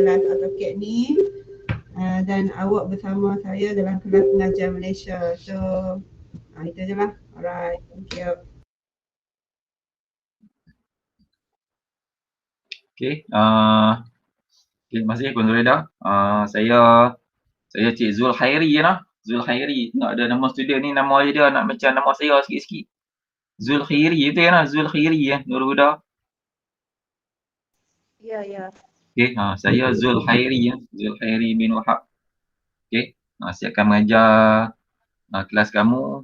kelas AutoCAD ni dan awak bersama saya dalam kelas pengajar Malaysia. So itu je lah. Alright, thank you. Okay, terima kasih Puan Zuraidah. Saya Cik Zul Khairi lah. Zul Khairi, nak ada nama student ni, nama dia nak macam nama saya sikit-sikit. Zul Khairi itu ya, Zul Khairi ya, Nurul Huda. Ya. Okay, saya Zul Khairi ya, Zul Khairi bin Wahab. Okay, saya akan mengajar kelas kamu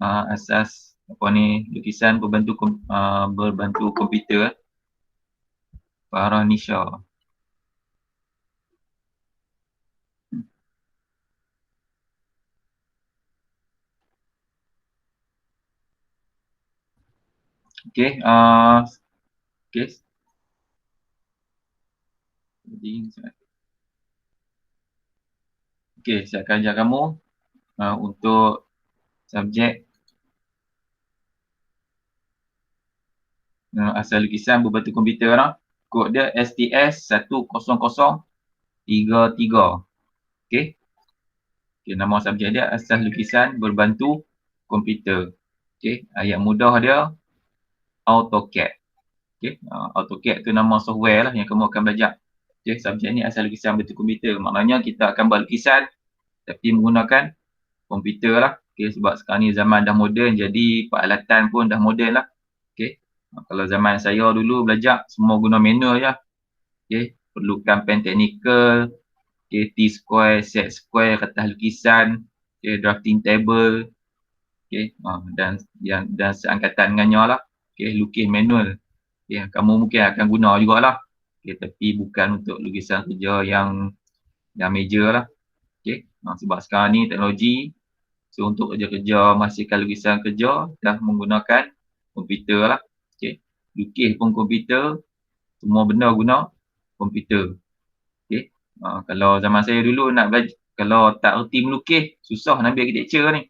asas apa ni, lukisan berbantu komputer Farah Nisha. Okay, okay. Okay, saya akan ajar kamu untuk subjek asal lukisan berbantu komputer lah. Kod dia STS 10033. Okay. Okay, nama subjek dia asas lukisan berbantu komputer. Okay, ayat mudah dia AutoCAD. Okay, AutoCAD tu nama software lah yang kamu akan belajar. Okay, subjek ni asal lukisan berbantu komputer. Maknanya kita akan buat lukisan tapi menggunakan komputer lah. Okay, sebab sekarang ni zaman dah moden, jadi peralatan pun dah moden lah. Okay, kalau zaman saya dulu belajar semua guna manual je. Okay, perlukan pen technical, okay, T-square, set square, kertas lukisan, okay, drafting table, okay, dan seangkatan dengannya lah, okay, lukis manual. Okay, kamu mungkin akan guna jugalah, okay, tapi bukan untuk lukisan kerja yang major lah. Okay, sebab sekarang ni teknologi, so untuk kerja-kerja menghasilkan lukisan kerja dah menggunakan komputer lah. Okay, lukis pun komputer, semua benda guna komputer. Okay, kalau zaman saya dulu nak belajar, kalau tak erti melukis, susah nak ambil architecture ni.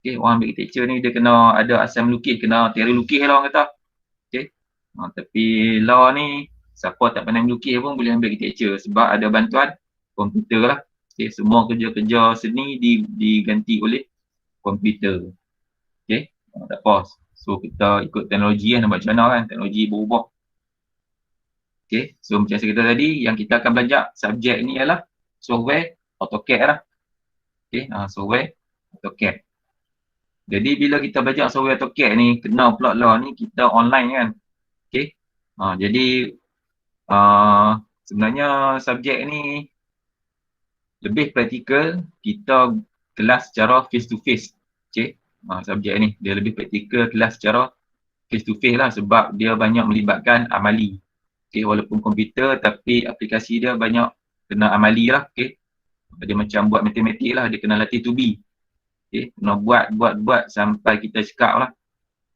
Okay, orang ambil architecture ni dia kena ada asal melukis, kena teori lukis lah orang kata. Okay, tapi law ni siapa tak pandai melukis pun boleh ambil architecture sebab ada bantuan komputer lah. Okay, semua kerja-kerja seni diganti oleh komputer. Okay, tak apa. So kita ikut teknologi nak buat macam mana kan, teknologi berubah. Okay, so macam saya kata tadi, yang kita akan belajar subjek ni ialah software AutoCAD lah. Okay, software AutoCAD. Jadi bila kita belajar software AutoCAD ni, kena pula lah ni kita online kan. Okay, jadi sebenarnya subjek ni lebih praktikal, kita kelas secara face to face. Okay, subjek ni dia lebih praktikal, kelas secara face to face lah sebab dia banyak melibatkan amali. Okay, walaupun komputer tapi aplikasi dia banyak kena amali lah. Okay, dia macam buat matematik lah, dia kena latih to be. Okay, kena buat sampai kita cakap lah.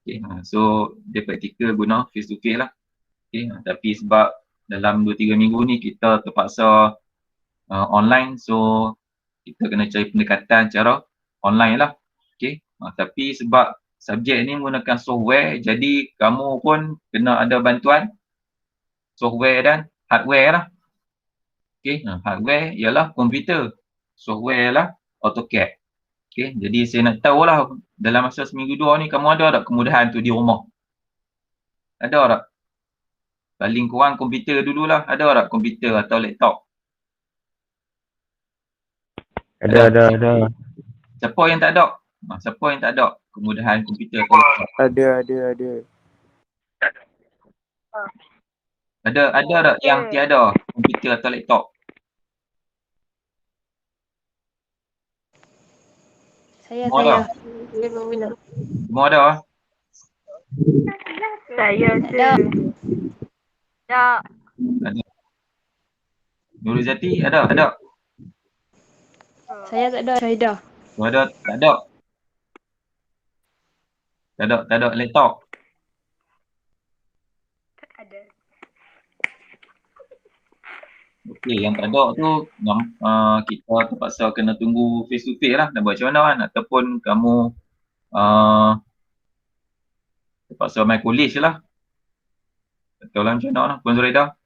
Okay, so dia praktikal guna face to face lah. Okay, tapi sebab dalam 2-3 minggu ni kita terpaksa online, so kita kena cari pendekatan cara online lah. Okay, tapi sebab subjek ni menggunakan software, jadi kamu pun kena ada bantuan software dan hardware lah. Okay, hardware ialah komputer, software ialah AutoCAD. Okay, jadi saya nak tahu lah dalam masa seminggu 2 ni kamu ada tak kemudahan tu di rumah? Ada tak? Paling kurang komputer dululah, ada tak komputer atau laptop? Ada. Siapa yang tak ada? Siapa yang tak ada kemudahan komputer atau laptop? Ada. Ada tak yang tiada komputer atau laptop? Saya. Semua ada? Saya ada. Tak. Ada. Nurul Zati ada? Saya tak ada. Saya dah. Ada? Tak ada? Tak ada laptop? Tak ada. Okey, yang tak ada tu kita terpaksa kena tunggu face to face lah, nak buat macam mana kan, ataupun kamu terpaksa main college lah. Tak tahu lah macam mana lah, Puan Zuraidah.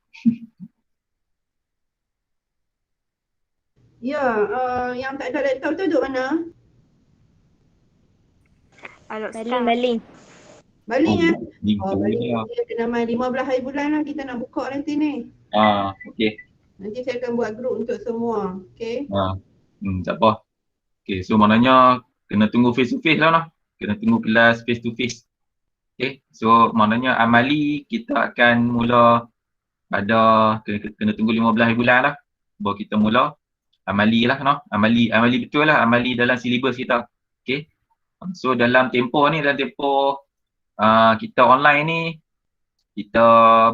Ya, yang tak ada laptop tu duduk mana? Baling, baling. Baling Oh, Oh, minggu baling ni tu lah. dia kena main 15 hari bulan lah, kita nak buka nanti ni. Okey. Nanti saya akan buat group untuk semua. Okay. Tak apa. Okey, so maknanya kena tunggu face to face lah noh. Kena tunggu kelas face to face. Okey, so maknanya amali kita akan mula pada kena tunggu 15 hari bulan lah. Baru kita mula amali lah noh. Amali betul lah, amali dalam silibus kita. Okey. So dalam tempoh kita online ni, kita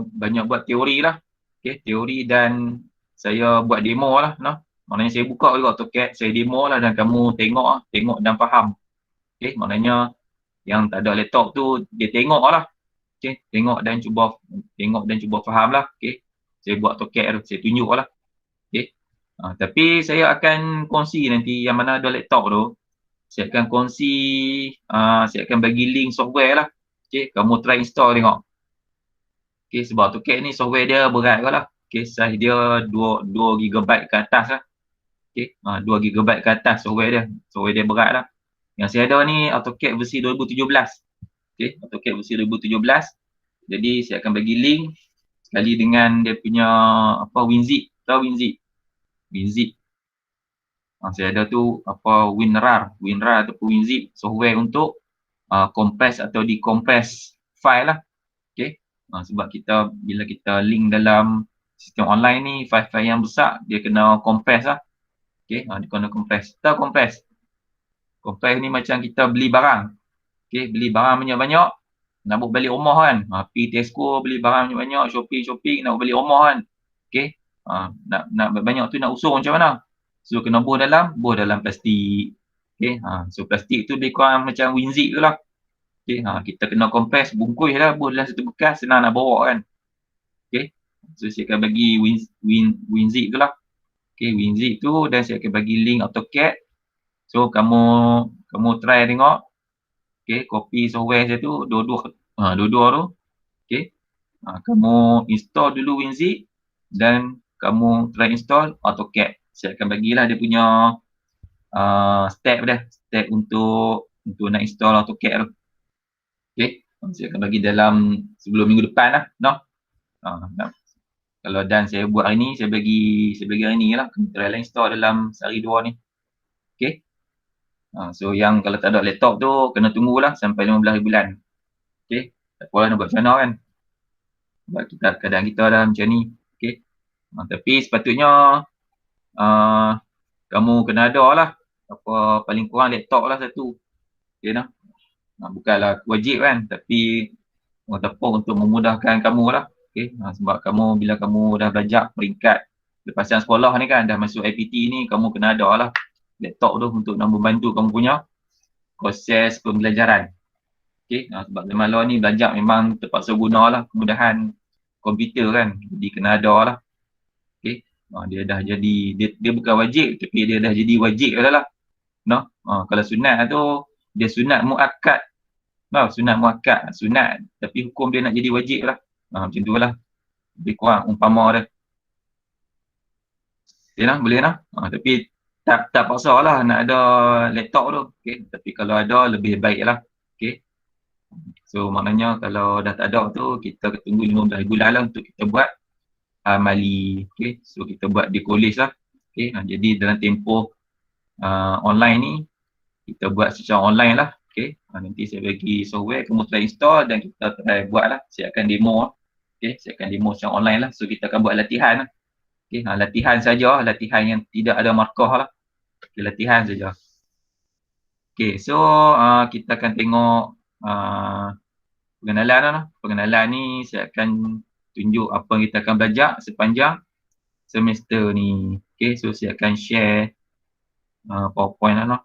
banyak buat teori lah. Okay, teori dan saya buat demo lah. No? Maknanya saya buka juga AutoCAD, saya demo lah dan kamu tengok dan faham. Okay, maknanya yang tak ada laptop tu, dia tengok lah. Okay, tengok dan cuba faham lah. Okay, saya buat AutoCAD tu, saya tunjuk lah. Okay, tapi saya akan kongsi nanti yang mana ada laptop tu, saya akan kongsi, saya akan bagi link software lah. Okay, kamu try install tengok. Okay, sebab AutoCAD ni software dia berat juga lah. Okay, size dia 2 GB ke atas lah. Okay, 2 GB ke atas software dia. Software dia berat lah. Yang saya ada ni AutoCAD versi 2017. Okay, AutoCAD versi 2017. Jadi saya akan bagi link sekali dengan dia punya WinZip. Tahu WinZip? WinZip. Saya ada tu WinRAR ataupun WinZip, software untuk compress atau decompress file lah. Okay. Sebab bila kita link dalam sistem online ni, file-file yang besar, dia kena compress lah. Okay. Dia kena compress. Tahu compress? Compress ni macam kita beli barang. Okay. Beli barang banyak-banyak, nak bawa balik rumah kan. Pergi Tesco, beli barang banyak-banyak, shopping, nak bawa balik rumah kan. Okay. Nak banyak tu nak usung macam mana? So, kena buh dalam plastik. Okay. So, plastik tu lebih kurang macam WinZip tu lah. Okay, kita kena compress, bungkus lah, buat dalam satu bekas, senang nak bawa kan. Okay, so saya akan bagi WinZip tu lah. Okay, WinZip tu dan saya akan bagi link AutoCAD. So kamu try tengok. Okay, copy software saya tu, dua-dua tu. Okay, kamu install dulu WinZip dan kamu try install AutoCAD. Saya akan bagilah dia punya step untuk nak install AutoCAD tu. Okay, saya akan bagi dalam sebelum minggu depan lah, no? Kalau dan saya buat hari ni, saya bagi hari ni lah. Trial install dalam sehari dua ni. Okay. So yang kalau tak ada laptop tu, kena tunggulah sampai 15 hari bulan. Okay. Tak apa lah nak buat macam mana kan. Sebab kadang kita dah macam ni. Okay. Tapi sepatutnya kamu kena ada lah. Paling kurang laptop lah satu. Okay nah. Bukanlah wajib kan, tapi tepung untuk memudahkan kamu lah. Okay. Sebab kamu bila kamu dah belajar peringkat lepasan sekolah ni kan, dah masuk IPT ni, kamu kena ada lah laptop tu untuk nak membantu kamu punya proses pembelajaran. Okay. Sebab zaman law ni belajar memang terpaksa guna lah kemudahan komputer kan, jadi kena ada lah. Okay. Dia dah jadi, dia bukan wajib tapi dia dah jadi wajib dah lah. No? Kalau sunat tu, dia sunat muakkad. No, sunat muakkad, sunat tapi hukum dia nak jadi wajib lah. Macam tu lah. Lebih kurang umpama dia. Okay lah, boleh lah. Tapi tak paksa lah nak ada laptop tu. Okay. Tapi kalau ada, lebih baik lah. Okay. So maknanya kalau dah tak ada tu, kita tunggu 15 bulan lah untuk kita buat amali. Okay. So kita buat di college lah. Okay. Jadi dalam tempoh online ni, kita buat secara online lah. Okay. Nanti saya bagi software, kamu try install dan kita try buat lah. Saya akan demo lah. Okay. Saya akan demo secara online lah. So kita akan buat latihan lah. Okay. Latihan saja, latihan yang tidak ada markah lah. Okay. Latihan saja. Okay. So kita akan tengok pengenalan lah. Pengenalan ni saya akan tunjuk apa yang kita akan belajar sepanjang semester ni. Okay. So saya akan share PowerPoint lah.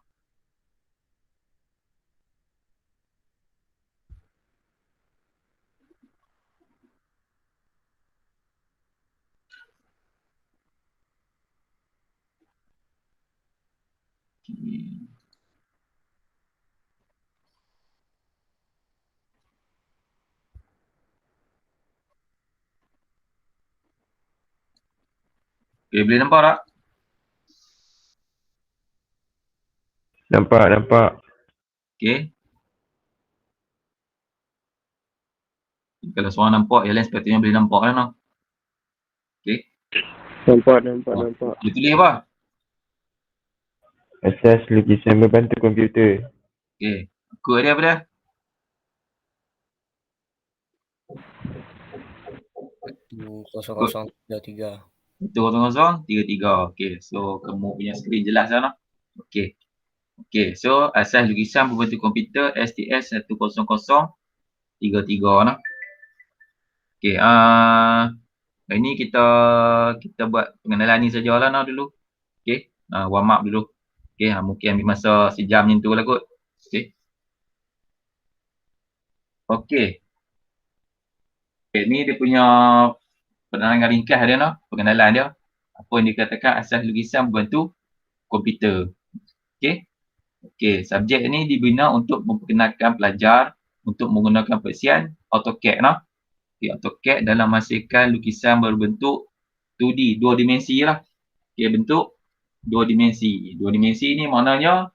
Okay. Okay, boleh nampak tak? Nampak. Okey. Kalau seorang nampak, yang lain sepatutnya boleh nampak lah. Okey. Nampak. Dia tulis apa? Asas lukisan berbantu komputer. Okey. Kod dia apa dia? Kod 0033. 0033. Okey. So, kamu punya skrin jelas lah. Okey. Okey. So, asas lukisan berbantu komputer STS 10033 lah. Okey. Hari ni kita buat pengenalan ni sajalah dulu. Okey. Warm up dulu. Okey. Mungkin ambil masa sejam macam tu lah kot. Okey. Okey. Ni dia punya penerangan ringkas dia pengenalan dia. Apa yang dikatakan asas lukisan berbantu komputer. Okey. Okey, subjek ni dibina untuk memperkenalkan pelajar untuk menggunakan persian AutoCAD Okey, AutoCAD dalam menghasilkan lukisan berbentuk 2D, dua dimensi lah. Okey, bentuk dua dimensi. Dua dimensi ni maknanya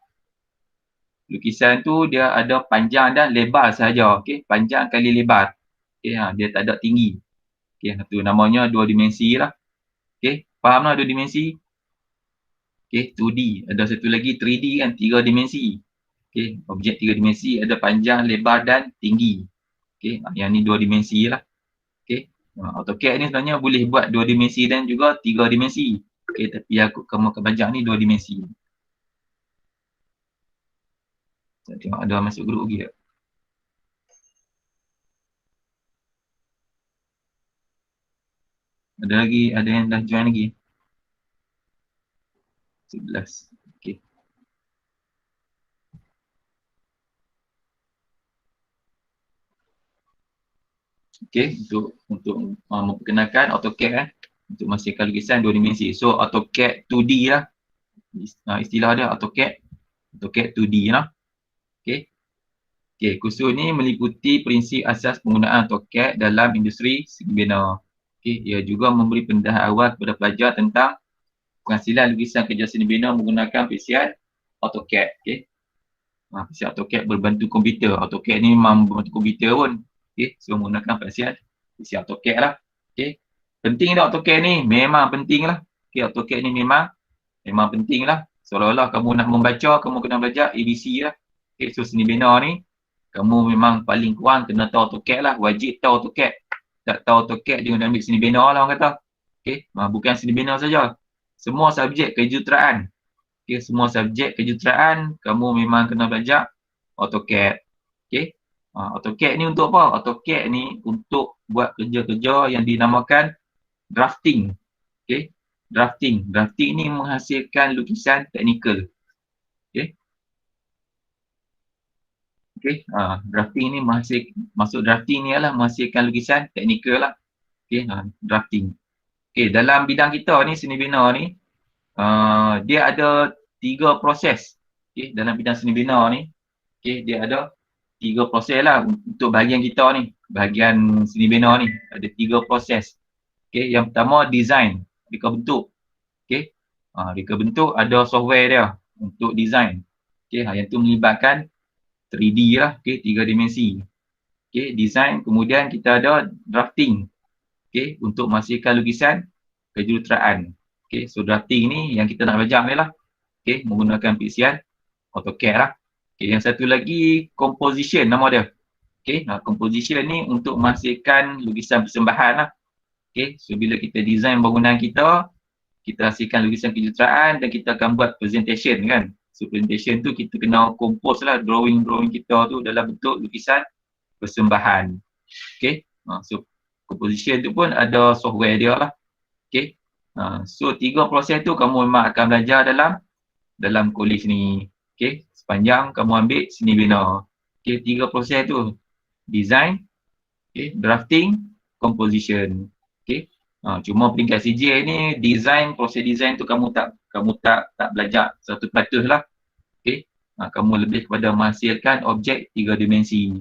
lukisan tu dia ada panjang dan lebar sahaja. Okey, panjang kali lebar. Okey, dia tak ada tinggi. Okey, tu namanya dua dimensi lah. Okey, faham lah dua dimensi? Okey, 2D. Ada satu lagi 3D kan, tiga dimensi. Okey, objek tiga dimensi ada panjang, lebar dan tinggi. Okey, yang ni dua dimensi lah. Okey, AutoCAD ni sebenarnya boleh buat dua dimensi dan juga tiga dimensi. Okey, tapi kamu akan belajar ni dua dimensi. Saya tengok ada masuk grup lagi tak? Ada yang dah join lagi? 11. Okey. Okey, untuk memperkenalkan AutoCAD untuk menghasilkan lukisan dua dimensi. So AutoCAD 2D lah. Istilah dia AutoCAD 2D lah. Okey. Okey, kursus ni meliputi prinsip asas penggunaan AutoCAD dalam industri seni bina. Okey, ia juga memberi pendedahan awal kepada pelajar tentang penghasilan lukisan kerja seni bina menggunakan persian AutoCAD. Okey. Persian AutoCAD berbantu komputer. AutoCAD ni memang berbantu komputer pun. Okey, so menggunakan persian AutoCAD lah. Okey. Penting tak AutoCAD ni? Memang penting lah. Okey, AutoCAD ni memang penting lah. Seolah-olah kamu nak membaca, kamu kena belajar ABC lah. Okey, so seni bina ni kamu memang paling kurang kena tahu AutoCAD lah. Wajib tahu AutoCAD. Tak tahu AutoCAD jangan ambil seni bina lah orang kata. Okey, bukan seni bina saja. Semua subjek kejuruteraan. Okey, semua subjek kejuruteraan kamu memang kena belajar AutoCAD. Okey. AutoCAD ni untuk apa? AutoCAD ni untuk buat kerja-kerja yang dinamakan drafting. Okey. Drafting ni menghasilkan lukisan teknikal. Okey. Okey, drafting ni maksud drafting ni adalah menghasilkan lukisan teknikal lah. Okey, drafting. Okey, dalam bidang kita ni seni bina ni dia ada 3 proses. Okey, dalam bidang seni bina ni okey, dia ada 3 proses lah untuk bahagian kita ni. Bahagian seni bina ni ada 3 proses. Okey, yang pertama design, reka bentuk. Okey. Reka bentuk ada software dia untuk design. Okey, yang tu melibatkan 3D lah, okey, 3 dimensi. Okey, design, kemudian kita ada drafting. Okey, untuk menghasilkan lukisan kejuruteraan. Okey, so drafting ni yang kita nak belajar ni lah. Okey, menggunakan persian AutoCAD lah. Okey, yang satu lagi composition nama dia. Okey, composition ni untuk menghasilkan lukisan persembahan lah. Okey, so bila kita design bangunan kita hasilkan lukisan kejuruteraan dan kita akan buat presentation kan. So presentation tu kita kena compose lah drawing kita tu dalam bentuk lukisan persembahan. Okey, so composition tu pun ada software dia lah. Okey, so 3 proses tu kamu memang akan belajar dalam kolej ni. Okey, sepanjang kamu ambil seni bina. Okey, 3 proses tu. Design, okey, drafting, composition. Okey. Cuma peringkat CJ ni proses design tu kamu tak belajar 100% lah. Okey. Kamu lebih kepada menghasilkan objek 3 dimensi.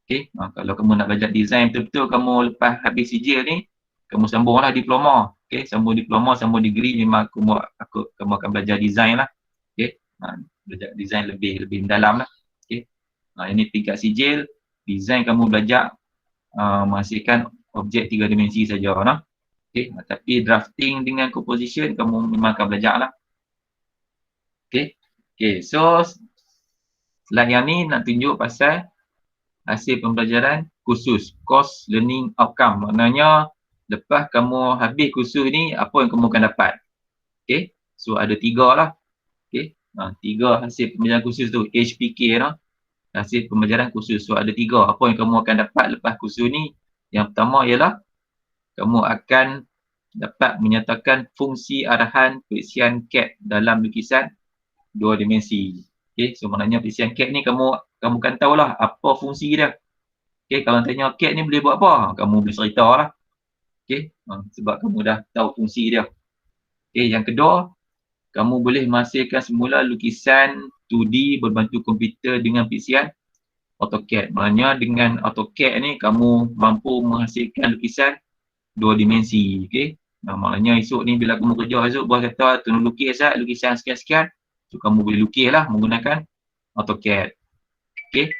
Okey. Kalau kamu nak belajar design betul-betul kamu lepas habis CJ ni kamu sambunglah diploma. Okey, sambung diploma, sambung degree memang kamu akan belajar design lah. Okey. Belajar design lebih mendalam lah. Okay. Ini tingkat sijil, design kamu belajar menghasilkan objek 3 dimensi saja. Okay. Tapi drafting dengan composition kamu memang akan belajar lah. Okay. Okay. So slide yang ni nak tunjuk pasal hasil pembelajaran khusus, course learning outcome. Maknanya lepas kamu habis kursus ni, apa yang kamu akan dapat. Okay. So ada 3 lah. Okay. 3 hasil pembelajaran khusus tu, HPK lah. Hasil pembelajaran khusus. So ada 3. Apa yang kamu akan dapat lepas kursus ni? Yang pertama ialah kamu akan dapat menyatakan fungsi arahan periksian CAD dalam lukisan 2 dimensi. Okay. So maknanya periksian CAD ni kamu kan tahulah apa fungsi dia. Okay. Kalau tanya CAD ni boleh buat apa? Kamu boleh cerita lah. Okay. Sebab kamu dah tahu fungsi dia. Okay. Yang kedua, kamu boleh menghasilkan semula lukisan 2D berbantu komputer dengan periksian AutoCAD. Maknanya dengan AutoCAD ni kamu mampu menghasilkan lukisan 2 dimensi. Okay. Maknanya esok ni bila kamu kerja esok, bos kata tolong lukis lukisan sekian-sekian. So kamu boleh lukis lah menggunakan AutoCAD. Okay.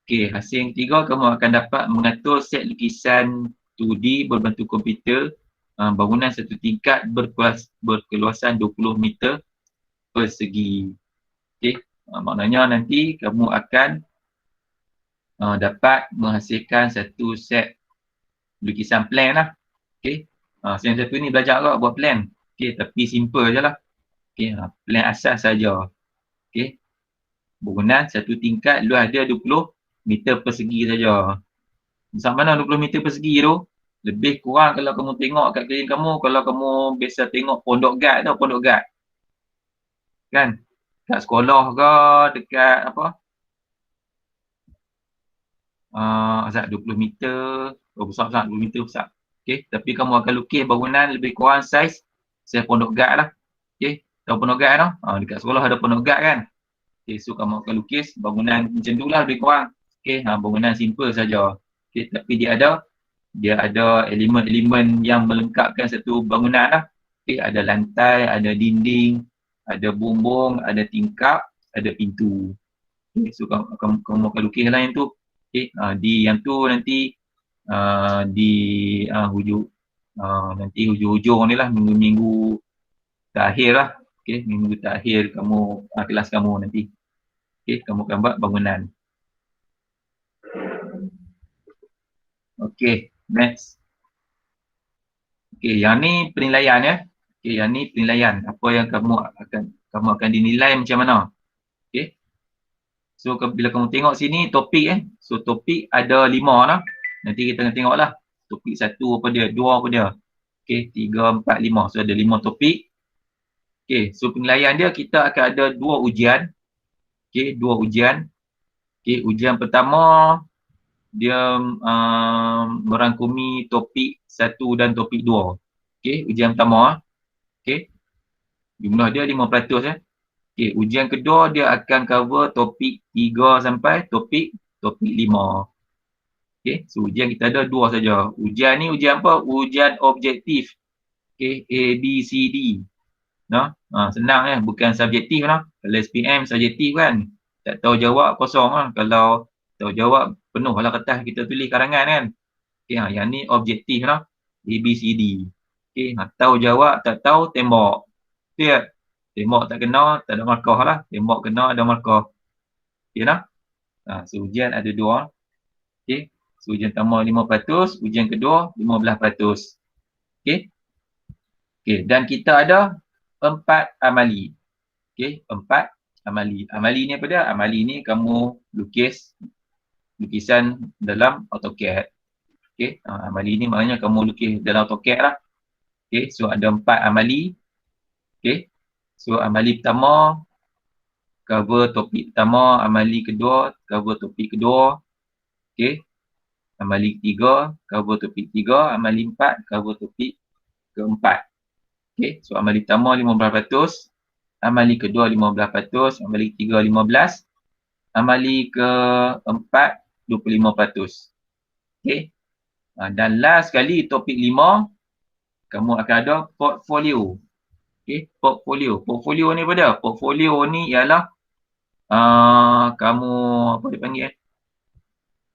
Okay. Hasil yang ketiga, kamu akan dapat mengatur set lukisan 2D berbantu komputer bangunan satu tingkat berkeluasan 20 meter persegi. Okay. Maknanya nanti kamu akan dapat menghasilkan satu set lukisan plan lah. Okay. Yang satu ni belajar agak buat plan. Okay. Tapi simple je lah. Okay. Plan asas saja. Okay. Bangunan satu tingkat luas dia 20 meter persegi saja. Sampai mana 20 meter persegi tu? Lebih kurang kalau kamu tengok kat keliling kamu, kalau kamu biasa tengok pondok guard tau, pondok guard. Kan? Kat sekolah ke, dekat apa? 20 meter, besar-besar, 20 meter besar. Okay, tapi kamu akan lukis bangunan lebih kurang saiz pondok guard lah. Okay, tahu pondok guard tau? Dekat sekolah ada pondok guard kan? Okay, so kamu akan lukis bangunan macam tu lah lebih kurang. Okay, bangunan simple saja. Okay, tapi dia ada elemen-elemen yang melengkapkan satu bangunan lah. Okay, ada lantai, ada dinding, ada bumbung, ada tingkap, ada pintu. Okay, so kamu akan lukis lah yang tu. Okay, di yang tu nanti di nanti hujung-hujung ni lah, minggu-minggu terakhir lah. Okay, minggu terakhir kamu kelas kamu nanti. Okay, kamu akan buat bangunan. Okay. Next. Okay, yang ni penilaian ya. Okay, yang ni penilaian. Apa yang kamu akan dinilai macam mana. Okay. So, bila kamu tengok sini topik So, topik ada 5 lah. Nanti kita akan tengok lah. Topik 1 apa dia, 2 apa dia. Okay, 3, 4, 5. So, ada 5 topik. Okay, so penilaian dia kita akan ada 2 ujian. Okay, 2 ujian. Okay, ujian pertama dia merangkumi topik 1 dan topik 2. Okay, ujian pertama. Okay, jumlah dia 5%. Okay, ujian kedua dia akan cover topik 3 sampai topik 5. Okay, so ujian kita ada 2 saja. Ujian ni ujian apa? Ujian objektif. Okay, A, B, C, D. Senang bukan subjektif lah. Kalau SPM subjektif kan. Tak tahu jawab kosong lah. Kalau tahu jawab penuh lah kertas kita tulis karangan kan. Okay, yang ni objektif lah. A, B, C, D. Okay, tahu jawab, tak tahu tembak. Okay, tembak tak kena, tak ada markah lah. Tembak kena, ada markah. Okay lah. So ujian ada 2. Okay, so ujian pertama 5%, ujian kedua 15%. Okay. Okay, dan kita ada 4 amali. Okay, 4 amali. Amali ni apa dia? Amali ni kamu lukis lukisan dalam AutoCAD. Okay, amali ni maknanya kamu lukis dalam AutoCAD lah. Okay, so ada 4 amali. Okay, so amali pertama cover topik pertama, amali kedua cover topik kedua. Okay, amali ketiga cover topik 3, amali 4 cover topik keempat. Okay, so amali pertama 15%, amali kedua 15%, amali ketiga 15%, amali keempat 25%. Okay. Dan last sekali topik 5, kamu akan ada portfolio. Okay, portfolio. Portfolio ni apa dia? Portfolio ni ialah kamu apa dia panggil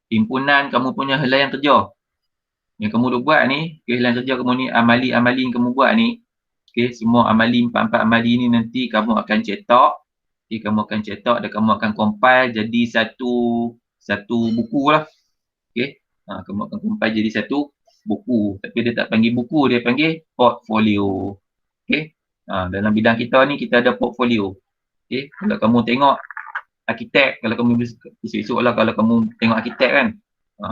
himpunan kamu punya helaian kerja yang kamu dah buat ni. Okay, helaian kerja kamu ni, amali-amali yang kamu buat ni. Okay, semua amali, 4 amali ni nanti kamu akan cetak. Okay, kamu akan cetak dan kamu akan compile jadi satu buku lah. Okay, kamu akan compile jadi satu buku. Tapi dia tak panggil buku, dia panggil portfolio. Okay, dalam bidang kita ni kita ada portfolio. Okay, kalau kamu tengok arkitek, kalau kamu esok lah kalau kamu tengok arkitek kan,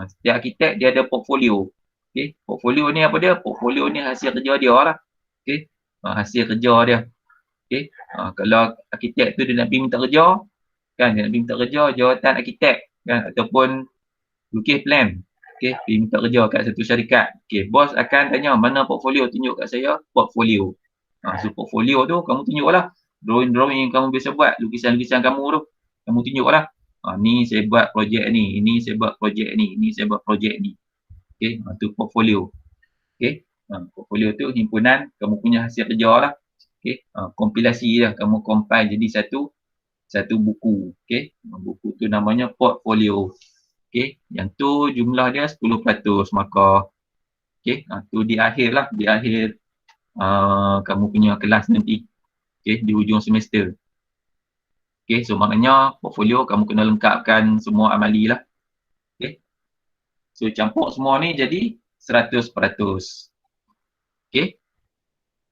setiap arkitek dia ada portfolio. Okay, portfolio ni apa dia? Portfolio ni hasil kerja dia lah. Okay, hasil kerja dia. Okay, kalau arkitek tu dia nak pergi minta kerja kan, dia nak pergi minta kerja jawatan arkitek kan, ataupun lukis plan. Okay, pergi minta kerja kat satu syarikat. Okay, bos akan tanya mana portfolio, tunjuk kat saya portfolio. So portfolio tu kamu tunjuk lah drawing-drawing yang kamu biasa buat, lukisan-lukisan kamu tu kamu tunjuk lah. Ni saya buat projek ni, ini saya buat projek ni, ini saya buat projek ni. Okay, tu portfolio. Okay, portfolio tu himpunan kamu punya hasil kerja lah. Okay, kompilasi lah, kamu compile jadi satu buku. Okay, buku tu namanya portfolio. Okay, yang tu jumlah dia 10% maka. Okay, tu di akhir lah, di akhir kamu punya kelas nanti. Okay, di hujung semester. Okay, so maknanya portfolio kamu kena lengkapkan semua amali lah. Okay, so campur semua ni jadi 100%. Okay,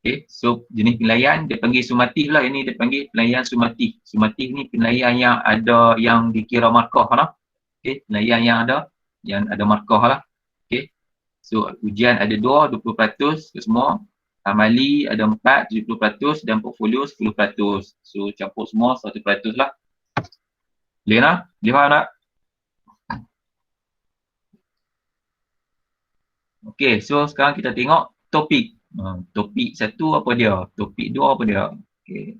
okay, so jenis penilaian dia panggil sumatif lah. Ini dia panggil penilaian sumatif. Sumatif ni penilaian yang ada yang dikira markah lah. Okay, penilaian yang ada markah lah. Okay, so ujian ada 20% ke semua. Amali ada 4, 70% dan portfolio 10%. So campur semua 100% lah. Boleh tak? Boleh faham tak? Okay, so sekarang kita tengok topik. Topik 1 apa dia? Topik 2 apa dia? Okay.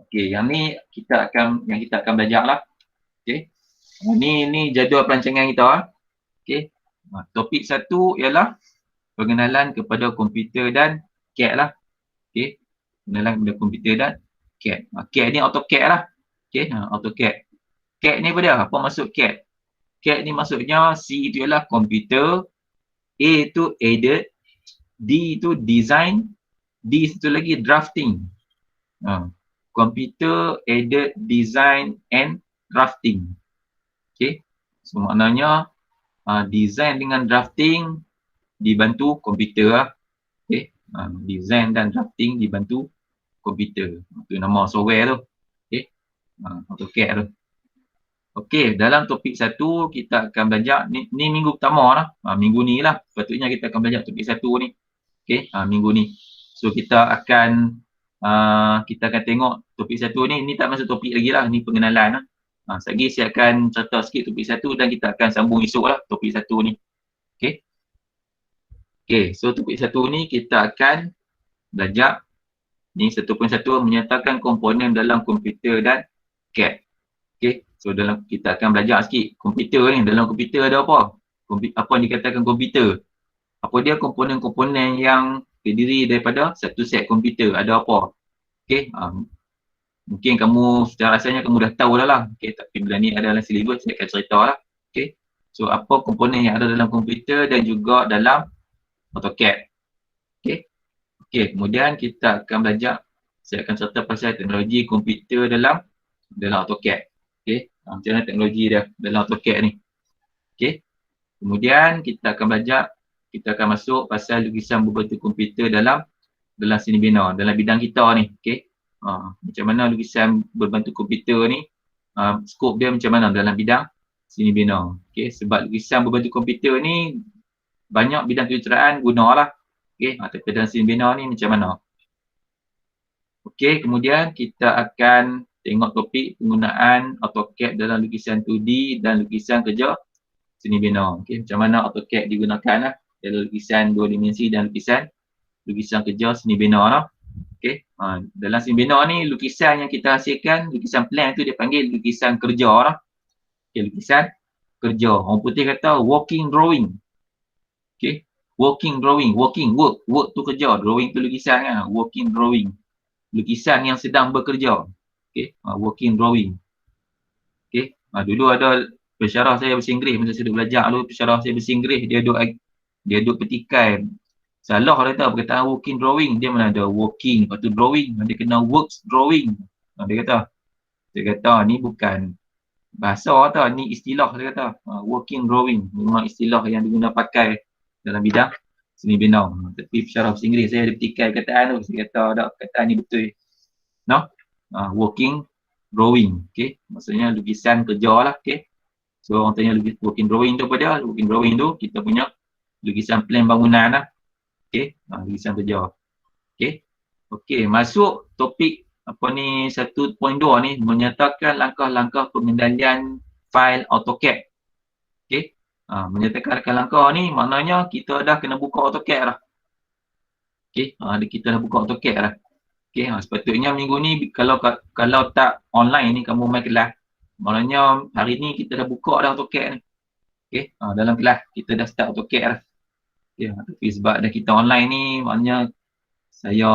Okay, yang kita akan belajar lah. Okay. Ni jadual perancangan kita. Okay. Topik 1 ialah pengenalan kepada komputer dan CAD lah. Okay. Pengenalan kepada komputer dan CAD. CAD ni AutoCAD lah. Okay. AutoCAD. CAD ni apa dia? Apa maksud CAD? CAD ni maksudnya C itu ialah komputer, A itu aided, D itu design, D itu lagi drafting. Computer aided design and drafting. Okay. So maknanya design dengan drafting dibantu komputer lah. Okay. Design dan drafting dibantu komputer. Itu nama software tu. Okay. AutoCAD tu. Okay, dalam topik 1 kita akan belajar, ni minggu pertama lah. Minggu ni lah, sepatutnya kita akan belajar topik 1 ni. Okay, minggu ni. So kita akan tengok topik 1 ni tak masuk topik lagi lah, ni pengenalan lah. Sekejap saya akan cerita sikit topik 1 dan kita akan sambung esok lah topik 1 ni. Okay. Okay, so topik 1 ni kita akan belajar ni 1.1 menyatakan komponen dalam komputer dan CAD. Okay, so kita akan belajar sikit komputer ni. Dalam komputer ada apa? Apa yang dikatakan komputer? Apa dia komponen-komponen yang terdiri daripada satu set komputer? Ada apa? Okay, mungkin kamu secara rasanya kamu dah tahu dah lah. Okay, tapi bila ni ada dalam silibus saya akan cerita lah. Okay, so apa komponen yang ada dalam komputer dan juga dalam AutoCAD. Okay, okay, kemudian kita akan belajar, saya akan cerita pasal teknologi komputer dalam AutoCAD. Okay, macam mana teknologi dia dalam AutoCAD ni. Okay, kemudian kita akan belajar, kita akan masuk pasal lukisan berbentuk komputer dalam seni bina, dalam bidang kita ni. Okay, macam mana lukisan berbentuk komputer ni, skop dia macam mana dalam bidang seni bina. Okay, sebab lukisan berbentuk komputer ni banyak bidang kejuruteraan gunalah. Okay, tapi dalam seni bina ni macam mana. Okay, kemudian kita akan tengok topik penggunaan AutoCAD dalam lukisan 2D dan lukisan kerja seni bina. Okay, macam mana AutoCAD digunakan lah dalam lukisan 2 dimensi dan lukisan kerja seni bina lah. Okay, dalam seni bina ni lukisan yang kita hasilkan, lukisan plan tu dia panggil lukisan kerja lah. Okay, lukisan kerja. Orang putih kata walking drawing. Okay, Working drawing, working, work tu kerja, drawing tu lukisan kan. Working drawing, lukisan yang sedang bekerja. Okay, working drawing. Okay, dulu ada pensyarah saya bahasa Inggeris, masa saya belajar dulu pensyarah saya bahasa Inggeris, dia duk petikai. Salah dia kata perkataan working drawing, dia mana ada working, lepas tu drawing, dia kena works drawing. Dia kata ni bukan bahasa tau, ni istilah dia kata. Working drawing memang istilah yang diguna pakai dalam bidang seni bina. Tapi pensyarah bahasa Inggeris saya ada petikai kataan tu, saya kata tak, kataan ni betul. No? Working drawing, okay, maksudnya lukisan kerja lah, okay. So orang tanya working drawing tu apa dia? Working drawing tu kita punya lukisan plan bangunan lah, okay, lukisan kerja, okay. Okay, masuk topik apa ni 1.2 ni, menyatakan langkah-langkah pengendalian fail AutoCAD, okay. Menyatakan langkah-langkah ni maknanya kita dah kena buka AutoCAD lah, okay. Kita dah buka AutoCAD lah. Okay, sepatutnya minggu ni kalau tak online ni kamu main kelas, maknanya hari ni kita dah buka dah AutoCAD ni. Okay, dalam kelas kita dah start AutoCAD lah. Okay, tapi sebab dah kita online ni, maknanya saya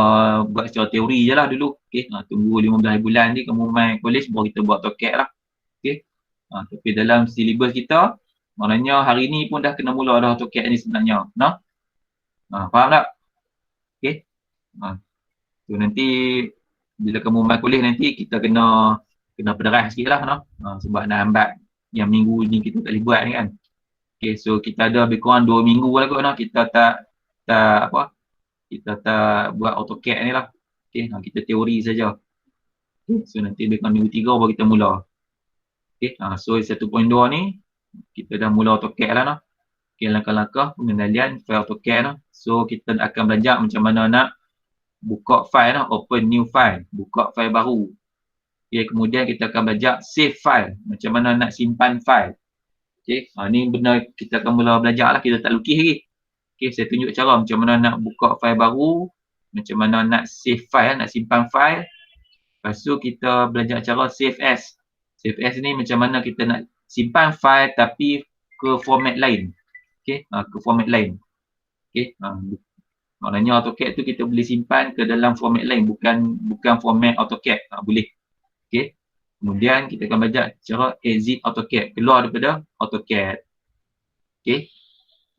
buat secara teori je lah dulu. Okay, tunggu 15 bulan ni kamu main college baru kita buat AutoCAD lah. Okay, tapi dalam silibus kita, maknanya hari ni pun dah kena mula dah AutoCAD ni sebenarnya. No? Faham tak? Okay. So nanti bila kamu main kuliah nanti kita kena pederah sikit lah, no? Sebab nak ambil yang minggu ni kita tak boleh buat ni kan. Okay, so kita ada lebih kurang 2 minggu lah kot, no? Kita tak buat AutoCAD ni lah. Okay, kita teori saja. Okay, so nanti lebih kurang minggu 3 baru kita mula. Okay, so 1.2 ni kita dah mula AutoCAD lah, no? Okay, langkah-langkah pengendalian file AutoCAD, no? So kita akan belajar macam mana nak buka file lah, open new file, buka file baru. Okay, kemudian kita akan belajar save file, macam mana nak simpan file. Okay, ni benda kita akan mula belajar lah, kita tak lukis lagi. Okay, saya tunjuk cara macam mana nak buka file baru, macam mana nak save file, nak simpan file. Lepas tu kita belajar cara save as. Save as ni macam mana kita nak simpan file tapi ke format lain. Okay, ke format lain. Okay, maknanya AutoCAD tu kita boleh simpan ke dalam format lain, bukan format AutoCAD, boleh. Okay. Kemudian kita akan belajar cara exit AutoCAD, keluar daripada AutoCAD. Okay.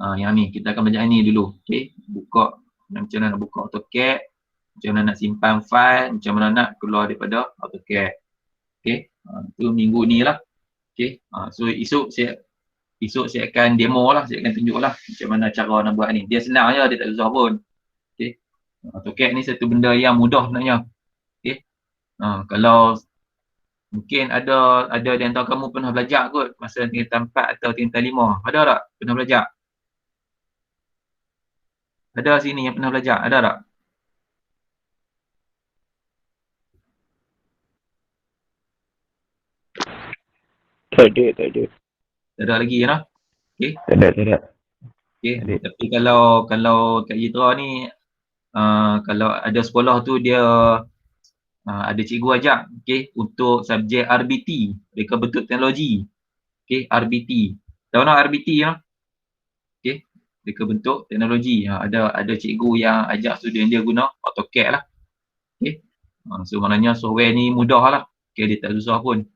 Yang ni kita akan belajar ni dulu. Okay. Buka, macam mana nak buka AutoCAD, macam mana nak simpan file, macam mana nak keluar daripada AutoCAD. Okay. Tu minggu ni lah. Okay. So esok saya akan demo lah, saya akan tunjuk lah macam mana cara nak buat ni. Dia senang je, dia tak susah pun. Okay. AutoCAD ni satu benda yang mudah sebenarnya. Okay. Kalau mungkin ada di antara kamu pernah belajar kot masa tingkatan 4 atau tingkatan 5. Ada tak pernah belajar? Ada sini yang pernah belajar? Ada tak? Tak ada. Tak ada lagi ya? Okay. Tak ada. Okay. Tapi kalau Kak Yitra ni kalau ada sekolah tu dia ada cikgu ajak, okay, untuk subjek RBT, reka bentuk teknologi. Okay, RBT. Tahu tak RBT ya? Okay, reka bentuk teknologi. Ada cikgu yang ajak student dia guna AutoCAD lah. Okay. So maknanya software ni mudah lah. Okay, dia tak susah pun.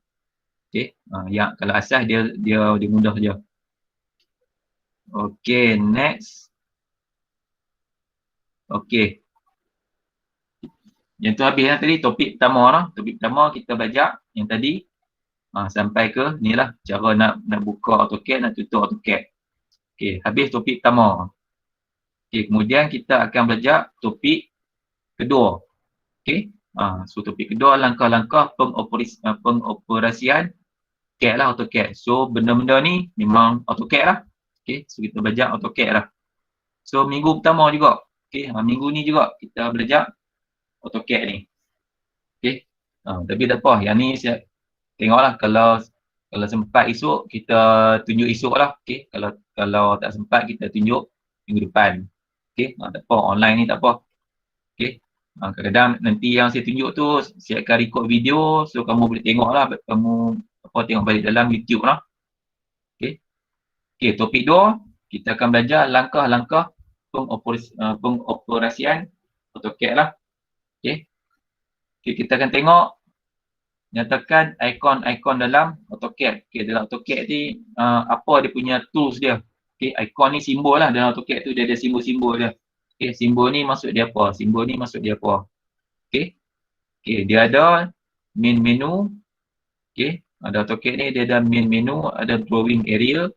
Okay, yang kalau asas dia mudah je. Okay, next. Okay. Yang tu habis lah tadi, topik pertama lah. Topik pertama kita belajar yang tadi sampai ke ni lah, cara nak buka AutoCAD, nak tutup AutoCAD. Okay, habis topik pertama. Okay, kemudian kita akan belajar topik kedua. Okay, so topik kedua langkah-langkah pengoperasian CAD lah, AutoCAD. So benda-benda ni memang AutoCAD lah. Okay, so kita belajar AutoCAD lah. So minggu pertama juga. Okay, minggu ni juga kita belajar AutoCAD ni. Okay, tapi tak apa, yang ni saya tengoklah kalau sempat esok kita tunjuk esok lah. Okay, kalau tak sempat kita tunjuk minggu depan. Okay, tak apa, online ni tak apa. Okay, kadang-kadang nanti yang saya tunjuk tu saya akan record video, so kamu boleh tengok lah, kamu tengok balik dalam YouTube lah. Okay, topik 2 kita akan belajar langkah-langkah pengoperasian AutoCAD lah. Okey. Okay, kita akan tengok nyatakan ikon-ikon dalam AutoCAD. Okey, dalam AutoCAD ni apa dia punya tools dia. Okey, ikon ni simbol lah dalam AutoCAD tu, dia ada simbol-simbol dia. Okey, simbol ni maksud dia apa? Simbol ni maksud dia apa? Okey. Okey, dia ada main menu. Okey, ada AutoCAD ni dia ada main menu, ada drawing area,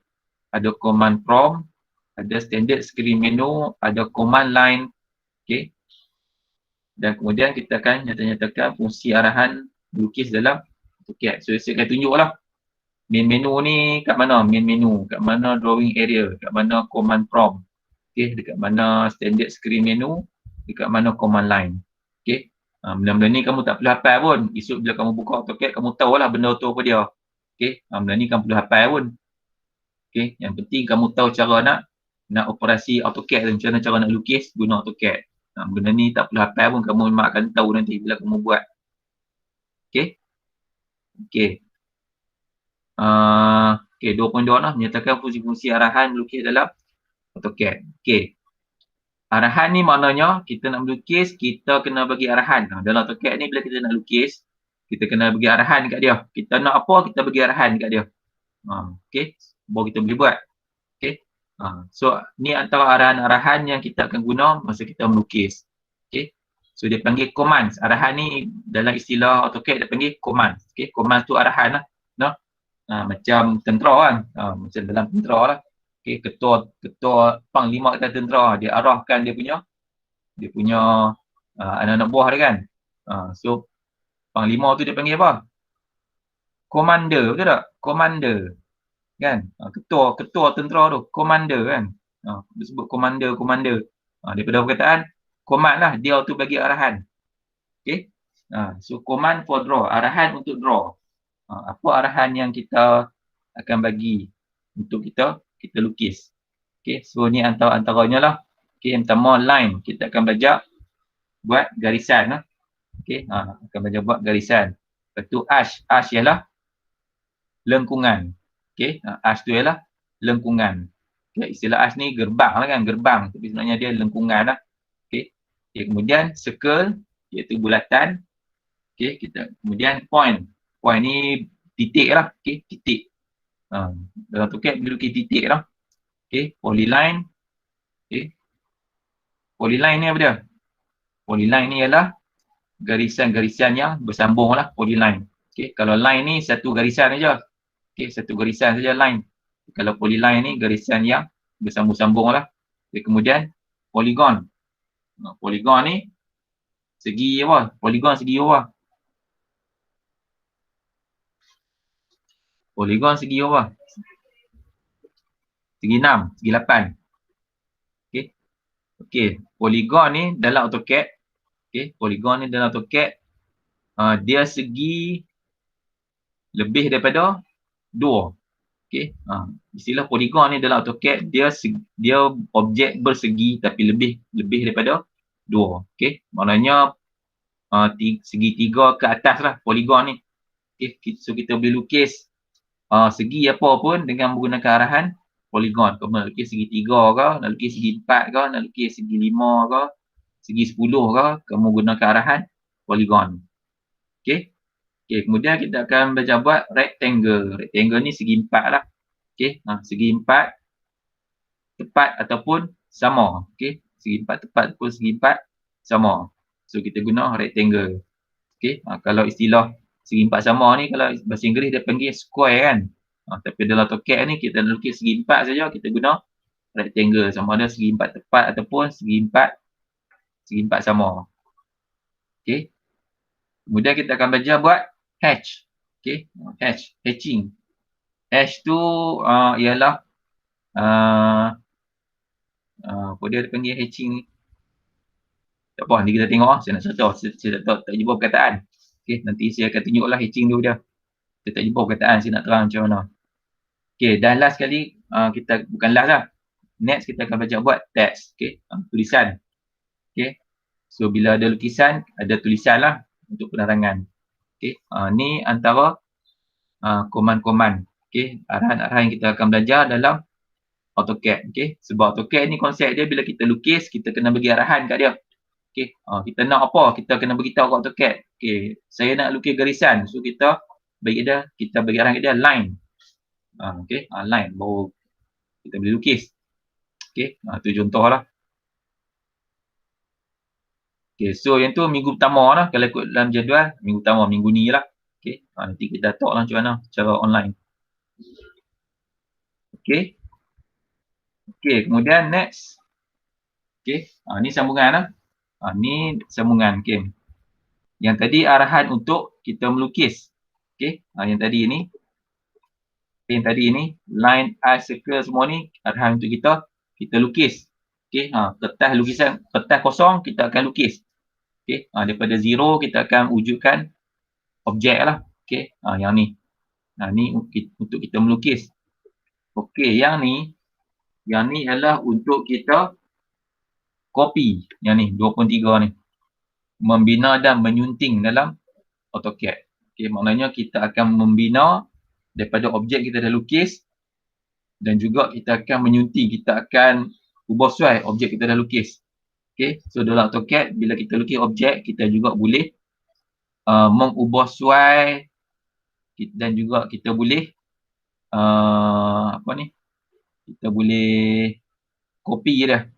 ada command prompt, ada standard screen menu, ada command line. Okey. Dan kemudian kita akan nyatakan fungsi arahan melukis dalam AutoCAD. So saya akan tunjuklah main menu ni kat mana, main menu, kat mana drawing area, kat mana command prompt. Okey, dekat mana standard screen menu, dekat mana command line. Okey. Benda-benda ni kamu tak perlu hafal pun. Esok bila kamu buka AutoCAD, kamu tahulah benda tu apa dia. Okey. Benda ni kamu perlu hafal pun. Okey. Yang penting kamu tahu cara nak operasi AutoCAD dan macam mana cara nak lukis guna AutoCAD. Benda ni tak perlu hafal pun, kamu memang akan tahu nanti bila kamu buat. Okey. Okey. Okey, 2.2 lah, menyatakan fungsi-fungsi arahan melukis dalam AutoCAD. Okey. Arahan ni maknanya kita nak melukis, kita kena bagi arahan. Dalam AutoCAD ni bila kita nak lukis, kita kena bagi arahan dekat dia. Kita nak apa, kita bagi arahan dekat dia. Okey. Baru kita boleh buat. Okey. So ni antara arahan-arahan yang kita akan guna masa kita melukis. Okey. So dia panggil commands. Arahan ni dalam istilah AutoCAD dia panggil commands. Okey, commands tu arahan lah. No? Macam tentera kan. Macam dalam tentera lah. Okey, ketua panglima kata tentera, dia arahkan dia punya anak-anak buah dia kan. So panglima tu dia panggil apa? Commander, betul tak? Commander. Kan? Ketua tentera tu, commander kan. Disebut commander. Daripada perkataan command lah, dia tu bagi arahan. Okey. So command for draw, arahan untuk draw. Apa arahan yang kita akan bagi untuk kita lukis. Okey, so ni antaranya lah. Okey, yang pertama line, kita akan belajar buat garisan lah. Okey, akan belajar buat garisan. Lepas tu arch ialah lengkungan. Okey, arch tu ialah lengkungan. Okay, istilah arch ni gerbang lah kan, gerbang. Tapi sebenarnya dia lengkungan lah. Okey. Kemudian circle, iaitu bulatan. Okey, kemudian point. Point ni titik lah. Okey, titik. Dalam AutoCAD dia lukis titik lah. Okey, polyline. Okey. Polyline ni apa dia? Polyline ni ialah garisan-garisan yang bersambung lah, polyline. Okey, kalau line ni satu garisan saja. Okey, satu garisan saja line. Kalau polyline ni garisan yang bersambung-sambung lah. Okay, kemudian polygon. Polygon ni segi apa? Polygon segi apa? Polygon segi apa? Segi 6, segi 8. Okey. Okey, polygon ni dalam AutoCAD. Okey, polygon ni dalam AutoCAD dia segi lebih daripada 2. Okey. Istilah polygon ni dalam AutoCAD dia objek bersegi tapi lebih daripada 2. Okey. Maknanya segi 3 ke atas lah polygon ni. Okey, so kita boleh lukis segi apa pun dengan menggunakan arahan polygon. Kamu nak lukis segi 3 ke, nak lukis segi 4 ke, nak lukis segi 5 ke, segi 10 ke, kamu gunakan arahan polygon. Okey. Okey, kemudian kita akan belajar buat rectangle. Rectangle ni segi 4 lah. Okey, segi 4 tepat ataupun sama. Okey, segi 4 tepat ataupun segi 4 sama. So kita guna rectangle. Okey, kalau istilah segi 4 sama ni kalau bahasa Inggeris dia panggil square kan. Tapi dalam AutoCAD ni kita nak lukis segi 4 saja, kita guna rectangle. Sama ada segi 4 tepat ataupun segi 4 sama. Okey. Kemudian kita akan belajar buat hatch. Okey, hatching. Hatch tu ialah apa dia panggil hatching ni? Tak apa, nanti kita tengok saya nak contoh. Saya tak jumpa perkataan. Okey, nanti saya akan tunjuklah hatching tu dia. Saya tak jumpa perkataan, saya nak terang macam mana. Okey, dan last sekali kita bukan last lah. Next kita akan belajar buat text. Okey, tulisan. Okey. So bila ada lukisan, ada tulisan lah untuk penerangan. Okey, ni antara command-command. Okey, arahan-arahan yang kita akan belajar dalam AutoCAD. Okay, sebab AutoCAD ni konsep dia bila kita lukis, kita kena bagi arahan kat dia. Okay, kita nak apa, kita kena beritahu kat AutoCAD. Okay, saya nak lukis garisan, so kita bagi arahan kat dia line. Okay, line, baru kita boleh lukis. Okay, tu contoh lah. Okay, so yang tu minggu pertama lah, kalau ikut dalam jadual, minggu pertama, minggu ni lah. Okay, nanti kita talk lah macam mana, secara online. Okay. Okay, kemudian next. Okay, ni sambungan lah. Ni sambungan, okay. Yang tadi arahan untuk kita melukis. Okay, yang tadi ni. Yang tadi ni, line, eye, circle semua ni, arahan untuk kita lukis. Okay, kertas kosong, kita akan lukis. Okay, daripada zero, kita akan wujudkan objek lah. Okay, yang ni. Ni untuk kita melukis. Okay, yang ni adalah untuk kita copy. Yang ni, 23 ni. Membina dan menyunting dalam AutoCAD. Okay, maknanya kita akan membina daripada objek kita dah lukis dan juga kita akan menyunting, kita akan ubah suai objek kita dah lukis. Okay, so dalam AutoCAD bila kita lukis objek, kita juga boleh mengubah suai dan juga kita boleh kita boleh copy dia.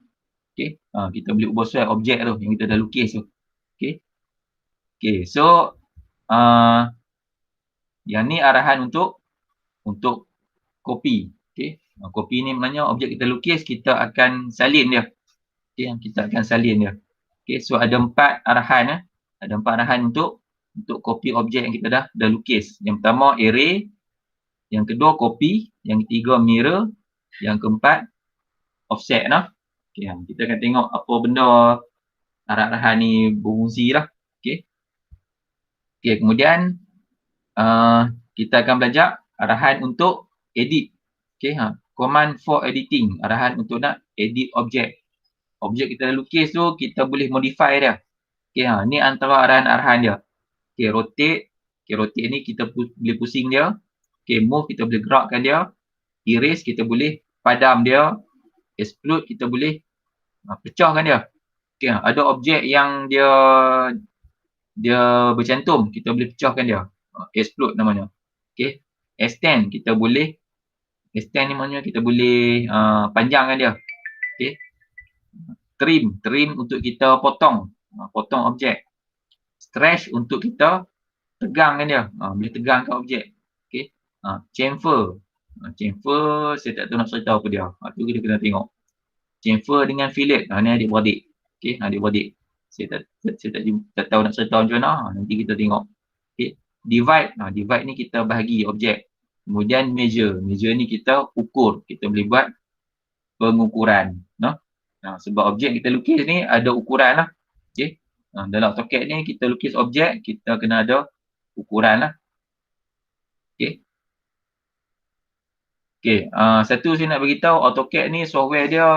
Okay, kita boleh ubah suai objek tu yang kita dah lukis tu. Okay, okay, so yang ni arahan untuk copy. Okay, copy ni maknanya objek kita lukis, kita akan salin dia. Okay, kita akan salin dia. Okay, so ada 4 arahan. Ada 4 arahan untuk copy objek yang kita dah lukis. Yang pertama array, yang kedua copy, yang ketiga mirror, yang keempat offset lah. Okay, kita akan tengok apa benda arahan ni berfungsi lah. Okay, okay, kemudian kita akan belajar arahan untuk edit. Okay, command for editing, arahan untuk nak edit objek. Objek kita dah lukis tu, kita boleh modify dia. Okay, ni antara arahan-arahan dia. Okay, rotate. Okay, rotate ni kita boleh pusing dia. Okay, move kita boleh gerakkan dia. Erase kita boleh padam dia. Explode kita boleh pecahkan dia. Okay, ada objek yang dia bercantum, kita boleh pecahkan dia. Explode namanya. Okay, extend kita boleh, extend ni maknanya kita boleh panjangkan dia. Okay, trim untuk kita potong objek. Stretch untuk kita tegangkan dia, boleh tegangkan objek. Okay, chamfer saya tak tahu nak cerita apa dia, tu kita kena tengok. Chamfer dengan fillet, ni adik-beradik. Okay, adik-beradik saya tak tahu nak cerita macam mana, nanti kita tengok. Okay, divide ni kita bahagi objek. Kemudian measure ni kita ukur, kita boleh buat pengukuran. Sebab objek kita lukis ni ada ukuran lah. Okay, dalam AutoCAD ni kita lukis objek, kita kena ada ukuran lah. Okay, okay, satu saya nak beritahu, AutoCAD ni software dia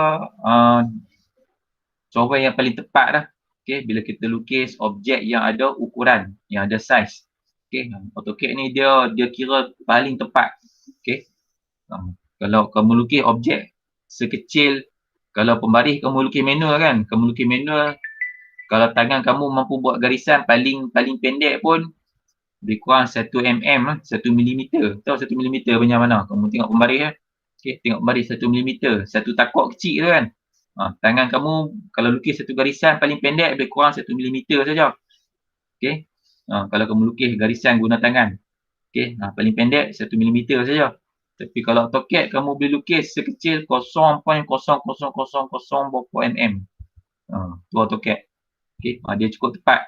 software yang paling tepat lah. Okay, bila kita lukis objek yang ada ukuran, yang ada size. Okay, AutoCAD ni dia kira paling tepat. Okay, kalau kamu lukis objek sekecil, kalau pembaris kamu lukis manual kan, kamu lukis manual, kalau tangan kamu mampu buat garisan paling pendek pun lebih kurang 1 mm lah, 1 mm. Tahu 1 mm banyak mana? Kamu tengok pembaris lah. Okay, tengok pembaris 1 mm, satu takuk kecil tu kan. Tangan kamu kalau lukis satu garisan paling pendek lebih kurang 1 mm saja. Okay, kalau kamu lukis garisan guna tangan, okay, paling pendek 1 mm saja. Tapi kalau AutoCAD kamu boleh lukis sekecil 0.0000 berapa mm. Tu AutoCAD. Okay, dia cukup tepat.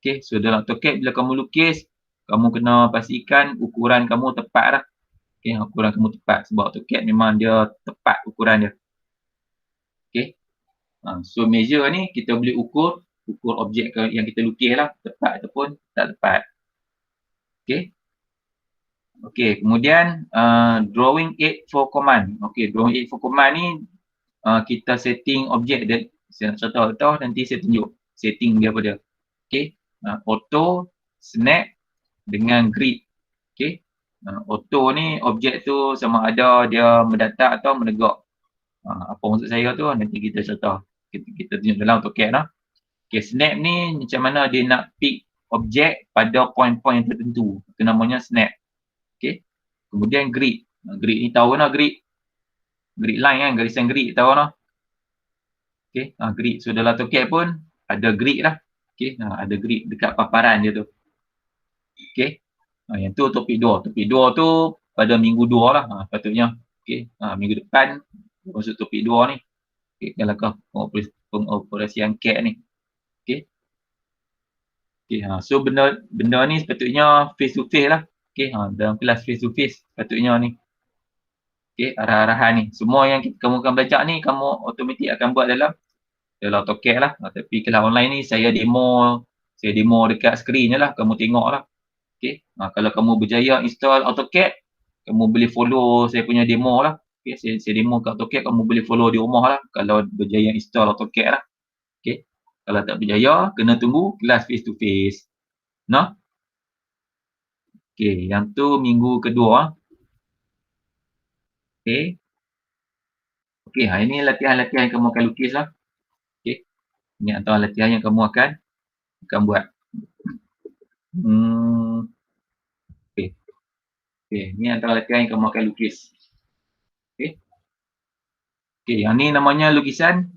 Okay, so dalam AutoCAD bila kamu lukis, kamu kena pastikan ukuran kamu tepat lah. Okay, ukuran kamu tepat sebab AutoCAD memang dia tepat ukuran dia. Okay, so measure ni kita boleh ukur objek yang kita lukis lah, tepat ataupun tak tepat. Okay. Okay, kemudian drawing aid for command. Okay, drawing aid for command ni kita setting objek dan saya nak contoh nanti saya tunjuk setting dia apa dia. Okay, auto, snap dengan grid. Okay, Auto ni objek tu sama ada dia mendatar atau menegak. Apa maksud saya tu nanti kita contoh. Kita tunjuk dalam AutoCAD lah. Okay, snap ni macam mana dia nak pick objek pada point-point tertentu. Itu namanya snap. Okay. Kemudian grid. Grid ni tahu lah grid. Grid line kan, garisan grid tahu lah. Okay, grid. So dalam AutoCAD pun ada grid lah. Okay, ada grid dekat paparan dia tu. Okay. Yang tu topik 2. Topik 2 tu pada minggu 2 lah patutnya. Okay. Minggu depan masuk topik 2 ni. Okay, dalam pengoperasian CAD ni. Okay. Okay, so benda ni sepatutnya face to face lah. Okay, dalam kelas face to face sepatutnya ni. Okay, arah-arahan ni. Semua yang kamu akan belajar ni, kamu automatik akan buat dalam AutoCAD lah. Tapi kelas online ni saya demo dekat skrin je lah. Kamu tengok lah. Okay, kalau kamu berjaya install AutoCAD, kamu boleh follow saya punya demo lah. Okay, saya demo kat AutoCAD, kamu boleh follow di rumah lah. Kalau berjaya install AutoCAD lah. Okay. Kalau tak berjaya, kena tunggu kelas face to face. Nah. Okay, yang tu minggu kedua. Okay. Okay, ini latihan-latihan yang kamu akan lukis lah. Okay. Ini antara latihan yang kamu akan buat. Okay. Okay, ini antara latihan yang kamu akan lukis. Okay. Okay, yang ni namanya lukisan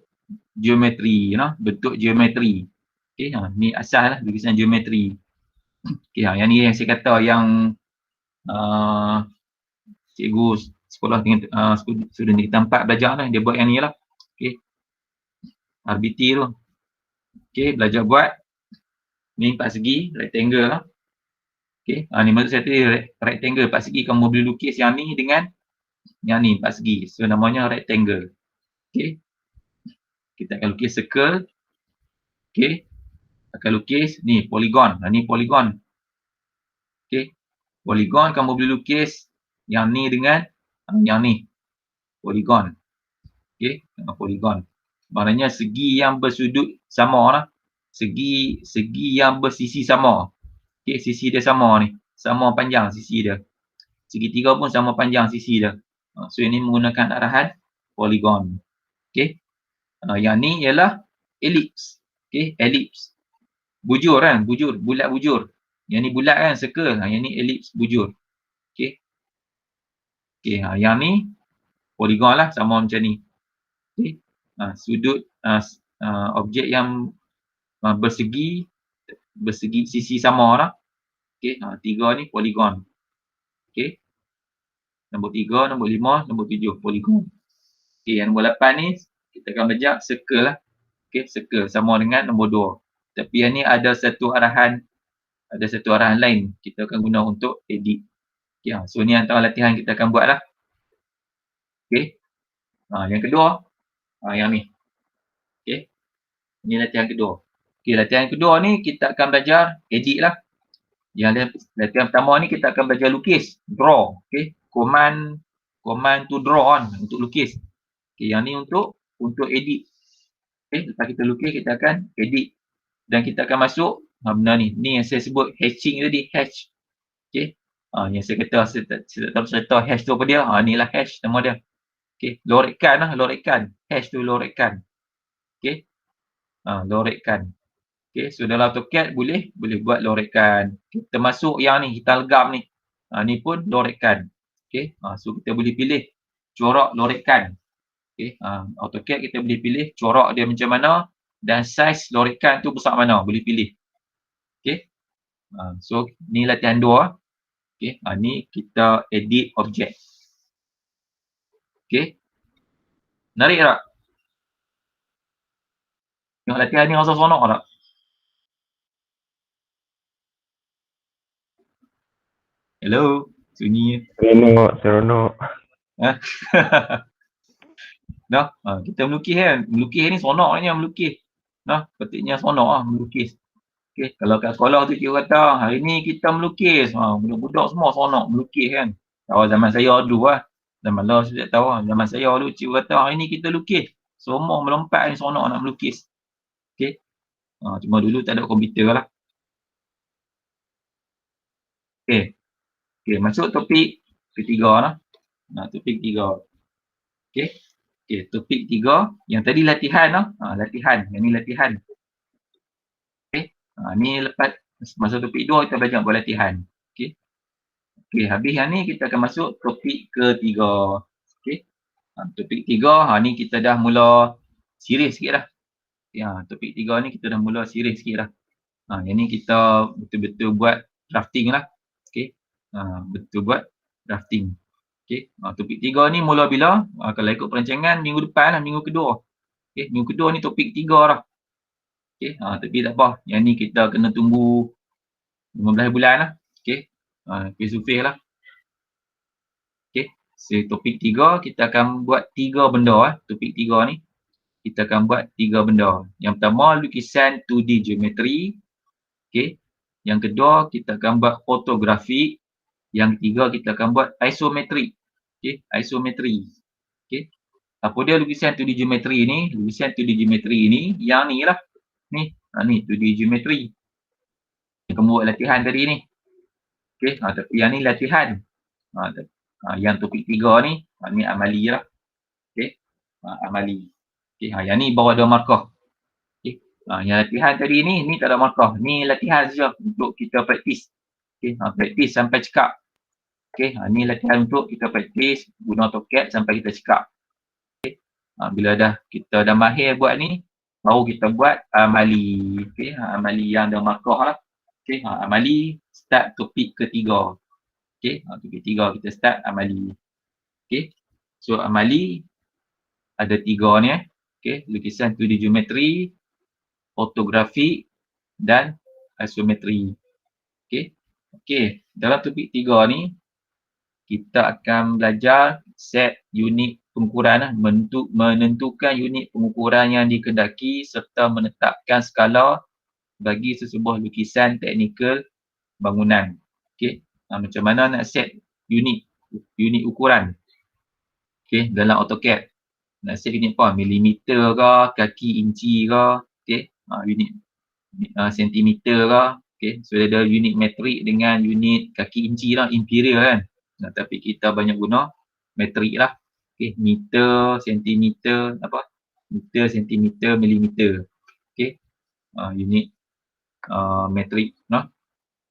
geometri, bentuk geometri. Okay, ni asal lah lukisan geometri. Okay, yang ni yang saya kata yang cikgu sekolah dengan student tingkatan 4 belajar lah, dia buat yang ni lah. Okay, RBT tu. Okay, belajar buat ni 4 segi, rectangle lah. Okay, ni maksud saya tadi rectangle 4 segi, kamu boleh lukis yang ni dengan yang ni 4 segi. So namanya rectangle. Okay, kita akan lukis circle. Okay, akan lukis ni polygon. Ni polygon. Okay, polygon kamu boleh lukis yang ni dengan yang ni. Polygon. Okay, polygon. Maknanya segi yang bersudut sama lah. Segi yang bersisi sama. Okay, sisi dia sama ni. Sama panjang sisi dia. Segitiga pun sama panjang sisi dia. So ini menggunakan arahan polygon. Okay. Yang ni ialah ellipse. Okay, ellipse. Bujur kan, bujur, bulat bujur. Yang ni bulat kan, circle. Yang ni ellipse, bujur. Okay. Okay, yang ni polygon lah, sama macam ni. Okay. Sudut objek yang bersegi sisi sama lah. Okay, 3 ni polygon. Okay. Nombor 3, nombor 5, nombor 7 polygon. Okay, yang nombor 8 ni kita akan belajar circle lah. Okay, circle sama dengan nombor 2. Tapi yang ni ada satu arahan lain kita akan guna untuk edit. Okay, so ni antara latihan kita akan buat lah. Okay. Yang kedua, yang ni. Okay. Ini latihan kedua. Okay, latihan kedua ni kita akan belajar edit lah. Yang latihan pertama ni kita akan belajar lukis, draw. Okay. Command to draw on untuk lukis. Okay, yang ni untuk edit. Okay, lepas kita lukis kita akan edit. Dan kita akan masuk benda ni. Ni yang saya sebut hatching tadi, hatch. Okay. Yang saya kata saya tak tahu hash tu apa dia. Ni lah hash nama dia. Okay, lorekan lah, lorekan. Hash tu lorekan. Okay. Lorekan. Okay, so dalam AutoCAD boleh buat lorekan. Kita masuk yang ni, hitam legam ni. Ni pun lorekan. Okay, so kita boleh pilih corak lorekan. Okay, AutoCAD kita boleh pilih corak dia macam mana dan saiz lorekan tu besar mana, boleh pilih. Okay, so ni latihan 2. Okay, ni kita edit objek. Okay, menarik tak? Tengok latihan ni rasa seronok tak? Hello, sunyi. Seronok. Dah, kita melukis kan. Melukis ni seronoknya melukis. Nah, pentingnya seronok lah melukis. Okay, kalau kat sekolah tu cikgu kata, hari ni kita melukis. Budak-budak semua seronok melukis kan. Kalau zaman saya dulu lah. Zaman lah saya tak tahu lah. Zaman saya dulu cikgu kata, hari ni kita lukis. Semua melompat ni seronok nak melukis. Okay. Cuma dulu tak ada komputer lah. Okay. Okey, masuk topik ketiga lah. Topik ketiga. Okey. Okey, topik 3 yang tadi latihan lah. Latihan. Yang ni latihan. Okey. Ni lepas masuk topik 2 kita belajar buat latihan. Okey. Okey, habis yang ni kita akan masuk topik ketiga. Okey. Topik 3 ni kita dah mula serius sikit dah. Topik 3 ni kita dah mula serius sikit dah. Yang ni kita betul-betul buat drafting lah. Okey. Betul buat drafting. Okey. Topik 3 ni mula bila? Kalau ikut perancangan minggu depan lah, minggu kedua. Okey, minggu kedua ni topik 3 dah. Okey. Tapi tak apa. Yang ni kita kena tunggu 15 bulan lah. Okey. Face-to-face lah. Okey. Topik 3 kita akan buat 3 benda topik 3 ni. Kita akan buat 3 benda. Yang pertama lukisan 2D geometri. Okey. Yang kedua kita akan buat fotografi. Yang ketiga kita akan buat isometri. Okey, isometri. Okey. Apa dia lukisan 2D geometri ni? Lukisan 2D geometri ni yang ni lah. Ni, ni 2D geometri. Yang kamu buat latihan tadi ni. Okey, tapi yang ni latihan. Yang topik 3 ni, ni amali lah. Okey. Amali. Okey, yang ni bawa ada markah. Okey. Yang latihan tadi ni tak ada markah. Ni latihan saja untuk kita praktis. Okey, praktis sampai cekap. Okey, ni latihan untuk kita praktis guna AutoCAD sampai kita cekap. Okey. Bila kita dah mahir buat ni, baru kita buat amali. Okey, amali yang ada markah lah. Okey, amali start topik ketiga. Okey, topik 3 kita start amali. Okey. So amali ada 3 ni Okey, lukisan 2D geometri, fotografi dan isometri. Okey. Okey, dalam topik 3 ni kita akan belajar set unit pengukuran menentukan unit pengukuran yang dikehendaki serta menetapkan skala bagi sesebuah lukisan teknikal bangunan. Okey, macam mana nak set unit ukuran. Okey, dalam AutoCAD. Nak set unit apa? Milimeter ke, kaki inci ke, okey, unit sentimeter ke. Okey, so ada unit metrik dengan unit kaki inci lah, imperial kan. Tapi kita banyak guna metrik lah. Okey, meter, sentimeter, meter, sentimeter, milimeter. Okey, unit metrik noh.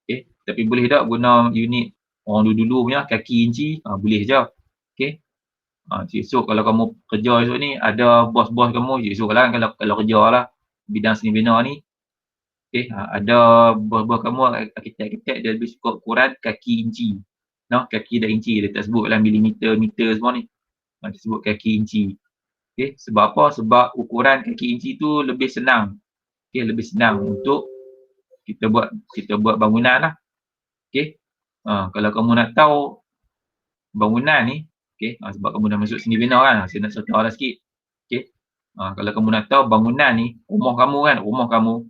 Okey, tapi boleh tak guna unit orang dulu-dulu punya kaki inci? Boleh je. Okey. Esok kalau kamu kerja esok ni, ada bos-bos kamu esok lah kalau kerja lah bidang seni bina ni. Okey, ada bos-bos kamu arkitek-arkitek dia lebih suka ukuran kaki inci. Kaki dan inci, dia tak sebut lah milimeter, meter semua ni. Dia sebut kaki inci. Okey, sebab apa? Sebab ukuran kaki inci tu lebih senang. Okey, lebih senang untuk kita buat bangunan lah. Okey. Kalau kamu nak tahu bangunan ni, okey, sebab kamu dah masuk seni bina kan, saya nak cerita lah sikit. Okey. Kalau kamu nak tahu bangunan ni, rumah kamu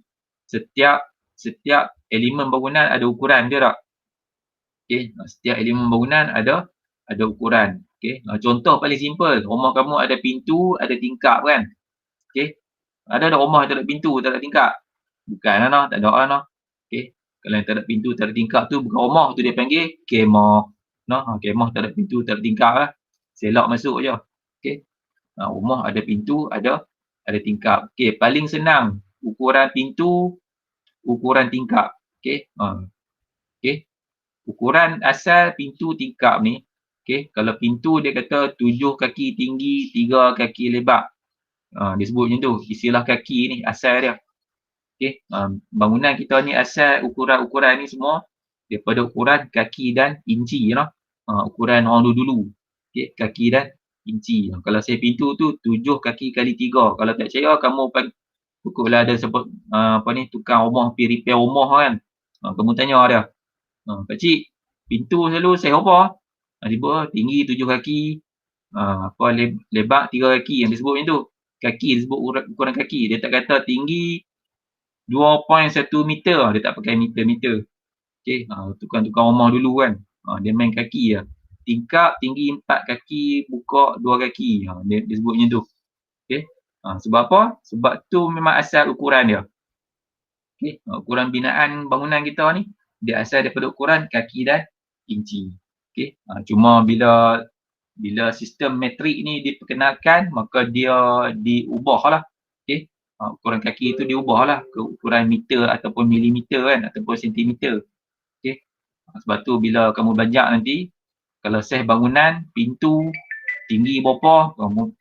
setiap elemen bangunan ada ukuran dia tak? Okey, setiap elemen bangunan ada ukuran. Okey, contoh paling simple, rumah kamu ada pintu, ada tingkap kan? Okey. Ada rumah tak ada pintu, tak ada tingkap? Bukan lah, tak ada lah. Okey. Kalau yang tak ada pintu, tak ada tingkap tu bukan rumah, tu dia panggil kemah. Kemah tak ada pintu, tak ada tingkap lah. Selok masuk je. Okey. Rumah ada pintu, ada tingkap. Okey, paling senang ukuran pintu, ukuran tingkap. Okey. Okey. Ukuran asal pintu tingkap ni, okey, kalau pintu dia kata 7 kaki tinggi, 3 kaki lebar. Dia sebut macam tu, istilah kaki ni asal dia. Okey, bangunan kita ni asal ukuran-ukuran ni semua daripada ukuran kaki dan inci ukuran orang dulu-dulu. Okey, kaki dan inci. Kalau saya pintu tu 7 kaki kali 3. Kalau tak percaya kamu pukul ada sebut tukang rumah pergi repair rumah kan. Kamu tanya dia. Pakcik, pintu selalu saya apa? Dia tinggi 7 kaki, lebar 3 kaki. Yang disebut macam tu. Kaki, disebut ukuran kaki. Dia tak kata tinggi 2.1 meter. Dia tak pakai meter-meter. Okay, tukang-tukang rumah dulu kan. Dia main kaki lah. Tingkap tinggi 4 kaki, buka 2 kaki. Dia sebut macam tu. Okay. Sebab apa? Sebab tu memang asal ukuran dia. Okay. Ukuran binaan bangunan kita ni, dia asal daripada ukuran kaki dan inci. Okey, cuma bila sistem metrik ni diperkenalkan, maka dia diubahlah. Okey, ukuran kaki itu diubahlah ke ukuran meter ataupun milimeter kan, ataupun sentimeter. Okey, sebab tu bila kamu belajar nanti, kalau saiz bangunan, pintu, tinggi berapa, kamu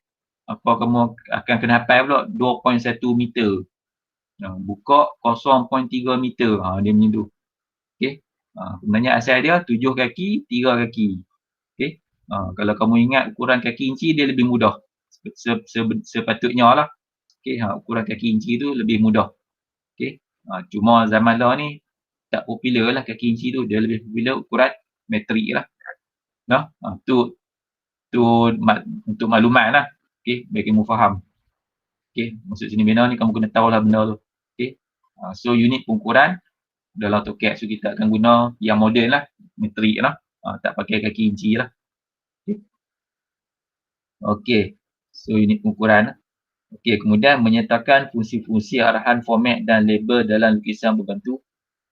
akan kena hafal pula 2.1 meter. Buka 0.3 meter. Dia macam tu. Okey. Sebenarnya asal dia 7 kaki, 3 kaki. Okey. Kalau kamu ingat ukuran kaki inci, dia lebih mudah. Sepatutnya lah. Okey. Ukuran kaki inci tu lebih mudah. Okey. Cuma zaman lah ni tak popular lah kaki inci tu. Dia lebih popular ukuran metrik lah. Nah, tu untuk maklumat lah. Okey. Bagi kamu faham. Okey. Maksud sini bina ni kamu kena tahu lah benda tu. Okey. So unit pengukuran dalam AutoCAD, so kita akan guna yang moden lah, metrik lah, tak pakai kaki inci lah. Okey, so unit pengukuran. Okey, kemudian menyertakan fungsi-fungsi arahan format dan label dalam lukisan berbantu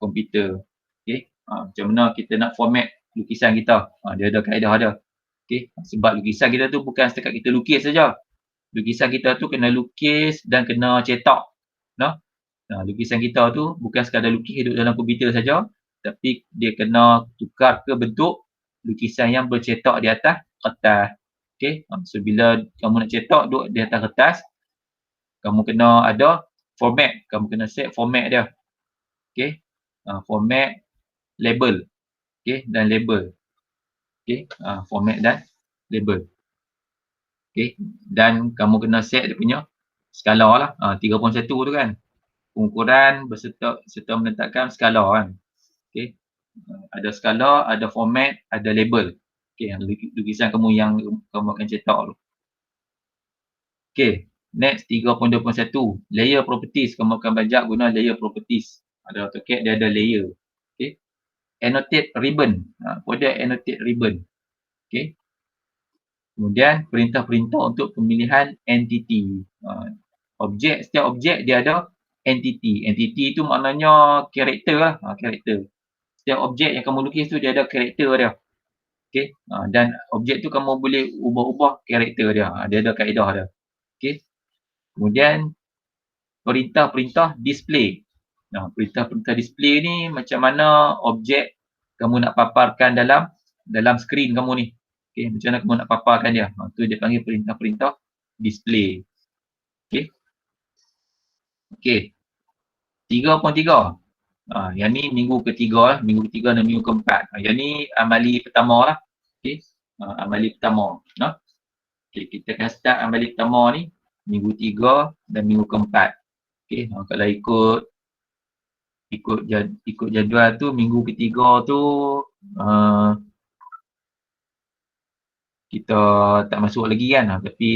komputer. Okey, macam mana kita nak format lukisan kita, dia ada kaedah dia. Okey, sebab lukisan kita tu bukan setakat kita lukis saja. Lukisan kita tu kena lukis dan kena cetak. Lukisan kita tu bukan sekadar lukis duduk dalam komputer saja, tapi dia kena tukar ke bentuk lukisan yang bercetak di atas kertas. Okey, so bila kamu nak cetak duduk di atas kertas, kamu kena ada format, kamu kena set format dia. Okey, format, label. Okey, dan label. Okey, format dan label. Okey, dan kamu kena set dia punya skala lah, 3.1 tu kan. Pengukuran serta menetapkan skala kan. Okey. Ada skala, ada format, ada label. Okey, lukisan kamu yang kamu akan cetak tu. Okey, next 3.2.1, layer properties. Kamu akan belajar guna layer properties. Ada AutoCAD, dia ada layer. Okey. Annotate ribbon. Pada annotate ribbon. Okey. Kemudian perintah-perintah untuk pemilihan entity. Setiap objek dia ada entity. Entity tu maknanya karakter lah. Karakter. Setiap objek yang kamu lukis tu dia ada karakter dia. Okey. Dan objek tu kamu boleh ubah-ubah karakter dia. Dia ada kaedah dia. Okey. Kemudian perintah-perintah display. Perintah-perintah display ni macam mana objek kamu nak paparkan dalam skrin kamu ni. Okey, macam mana kamu nak paparkan dia. Tu dia panggil perintah-perintah display. Okey. Okey. 3.3. Yang ni minggu ketiga lah. Minggu ketiga dan minggu keempat. Yang ni amali pertama lah. Okey. Amali pertama. Okey, kita akan start amali pertama ni minggu 3 dan minggu keempat. Okey, kalau ikut jadual tu minggu ketiga tu kita tak masuk lagi kan, tapi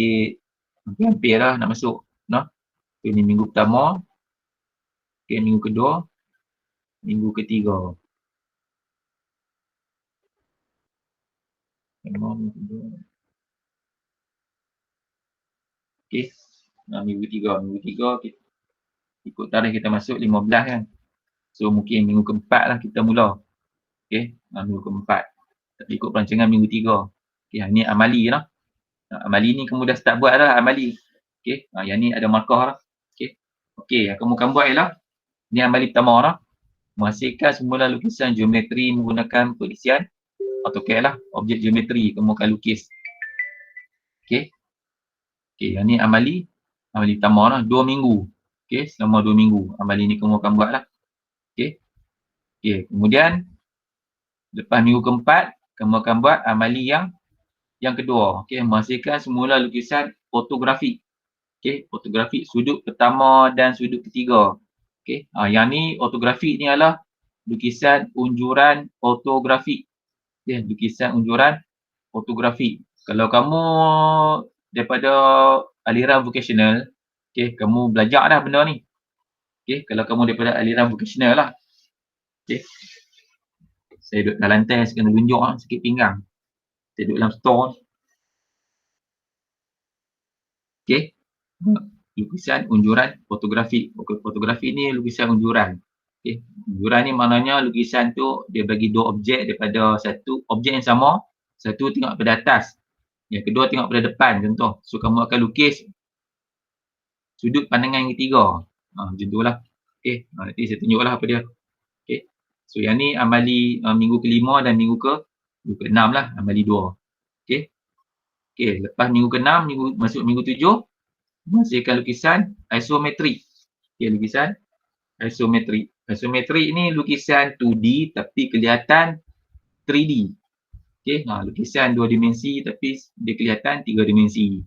hampir lah nak masuk. Ini minggu pertama. Okey, minggu kedua, minggu ketiga. Okey, minggu tiga kita ikut tarikh kita masuk 15 kan. So mungkin minggu keempat lah kita mula. Okey, minggu keempat. Tapi ikut perancangan minggu 3. Okey, ni amali lah. Amali ni kamu dah start buat dah amali. Okey, yang ni ada markah lah. Okey, yang kamu akan buat ialah ni amali pertama lah. Menghasilkan semula lukisan geometri menggunakan pelisian AutoCAD lah. Objek geometri kamu akan lukis. Okey. Okey, yang ni amali pertama lah, 2 minggu. Okey, selama 2 minggu amali ni kamu akan buat lah. Okey. Okey, kemudian lepas minggu keempat kamu akan buat amali yang kedua. Okey, menghasilkan semula lukisan fotografi. Okey, fotografi sudut pertama dan sudut ketiga. Okey, yang ni fotografi ni adalah lukisan unjuran fotografi. Okey, lukisan unjuran fotografi. Kalau kamu daripada aliran vocational, okey, kamu belajar dah benda ni. Okey, kalau kamu daripada aliran vocational lah. Okey. Saya duduk dalam lantai, saya kena tunjuk lah, sikit pinggang. Saya duduk dalam store. Okey. Lukisan unjuran fotografi. Fotografi ni lukisan unjuran. Okey, unjuran ni maknanya lukisan tu dia bagi dua objek daripada satu objek yang sama, satu tengok pada atas, yang kedua tengok pada depan contoh. So kamu akan lukis sudut pandangan yang ketiga. Macam tu lah. Okey, nanti saya tunjuklah apa dia. Okey. So yang ni amali minggu ke-5 dan minggu ke-6 lah, amali 2. Okey. Okey, lepas minggu ke-6, masuk minggu 7, menghasilkan lukisan isometrik. Okey, lukisan isometrik. Isometrik ni lukisan 2D tapi kelihatan 3D. Okey, lukisan 2 dimensi tapi dia kelihatan 3 dimensi.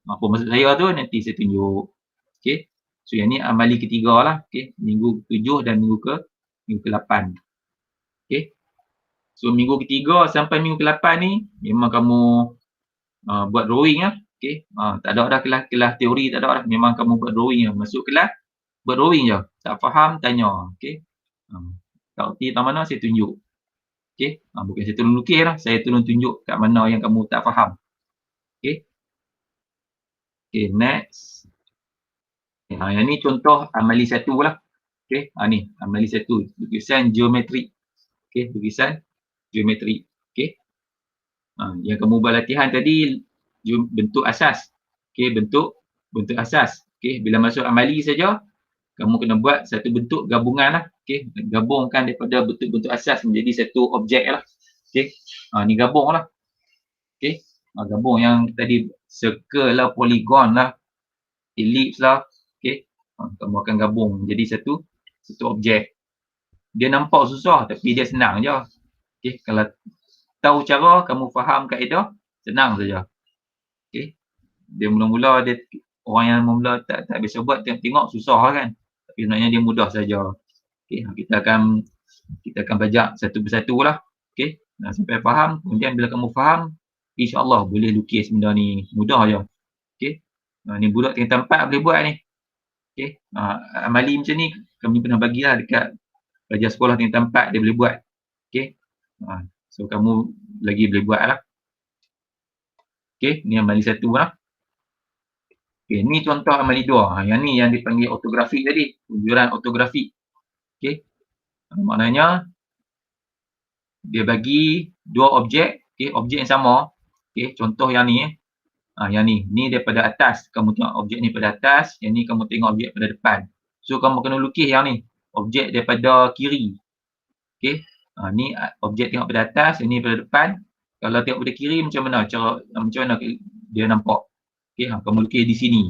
Apa maksud saya tu nanti saya tunjuk. Okey. So yang ni amali ketiga lah. Okey, minggu 7 dan minggu ke-8. Okey. So minggu ketiga sampai minggu ke-8 ni memang kamu buat drawing lah. Okey. Tak ada dah kelas teori, tak ada dah. Memang kamu buat drawing lah. Masuk kelas buat drawing je. Tak faham tanya. Okey. Tak erti tak mana saya tunjuk. Okey. Bukan saya tolong lukis lah. Saya tolong tunjuk kat mana yang kamu tak faham. Okey. Okey, next. Yang ni contoh amali 1 lah. Okey, ni amali 1, lukisan geometrik. Okey, lukisan geometrik. Okey. Yang kamu buat latihan tadi bentuk asas. Okey, bentuk asas. Okey, bila masuk amali saja kamu kena buat satu bentuk gabungan lah. Okey, gabungkan daripada bentuk-bentuk asas menjadi satu objek lah. Okey. Ni gabung lah. Okey. Gabung yang tadi circle lah, polygon lah, ellipse lah. Okey. Kamu akan gabung menjadi satu objek. Dia nampak susah tapi dia senang je. Okey, kalau tahu cara, kamu faham kaedah, senang saja. Okey. Dia mula-mula orang yang mula tak biasa buat tengok susah kan. Tapi sebenarnya dia mudah saja. Okey, kita akan belajar satu persatu lah. Okey. Sampai faham, kemudian bila kamu faham, insya-Allah boleh lukis benda ni. Mudah je. Okey. Ni budak tingkatan 4 boleh buat ni. Okey. Amali macam ni kami pernah bagilah dekat pelajar sekolah tingkatan 4 dia boleh buat. Okey. So kamu lagi boleh buat lah. Okey, ni amali 1 lah. Okey, ni contoh amali 2. Yang ni yang dipanggil ortografik tadi, unjuran ortografik. Okey. Maknanya dia bagi dua objek, okey, objek yang sama. Okey, contoh yang ni yang ni daripada atas. Kamu tengok objek ni pada atas, yang ni kamu tengok objek pada depan. So kamu kena lukis yang ni, objek daripada kiri. Okey. Ni objek tengok pada atas, yang ni pada depan. Kalau tengok pada kiri macam mana dia nampak. Okey, kamu lukis di sini.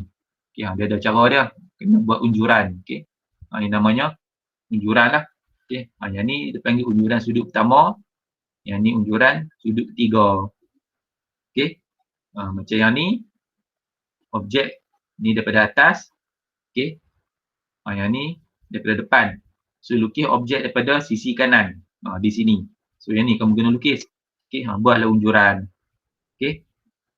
Okey, dia ada cara dia. Kena buat unjuran. Okey. Ni namanya unjuran lah. Okey. Yang ni dia panggil unjuran sudut pertama. Yang ni unjuran sudut ketiga. Okey. Macam yang ni, objek ni daripada atas. Okey. Yang ni daripada depan. So lukis objek daripada sisi kanan. Di sini. So yang ni kamu kena lukis. Okey, buatlah unjuran. Okey.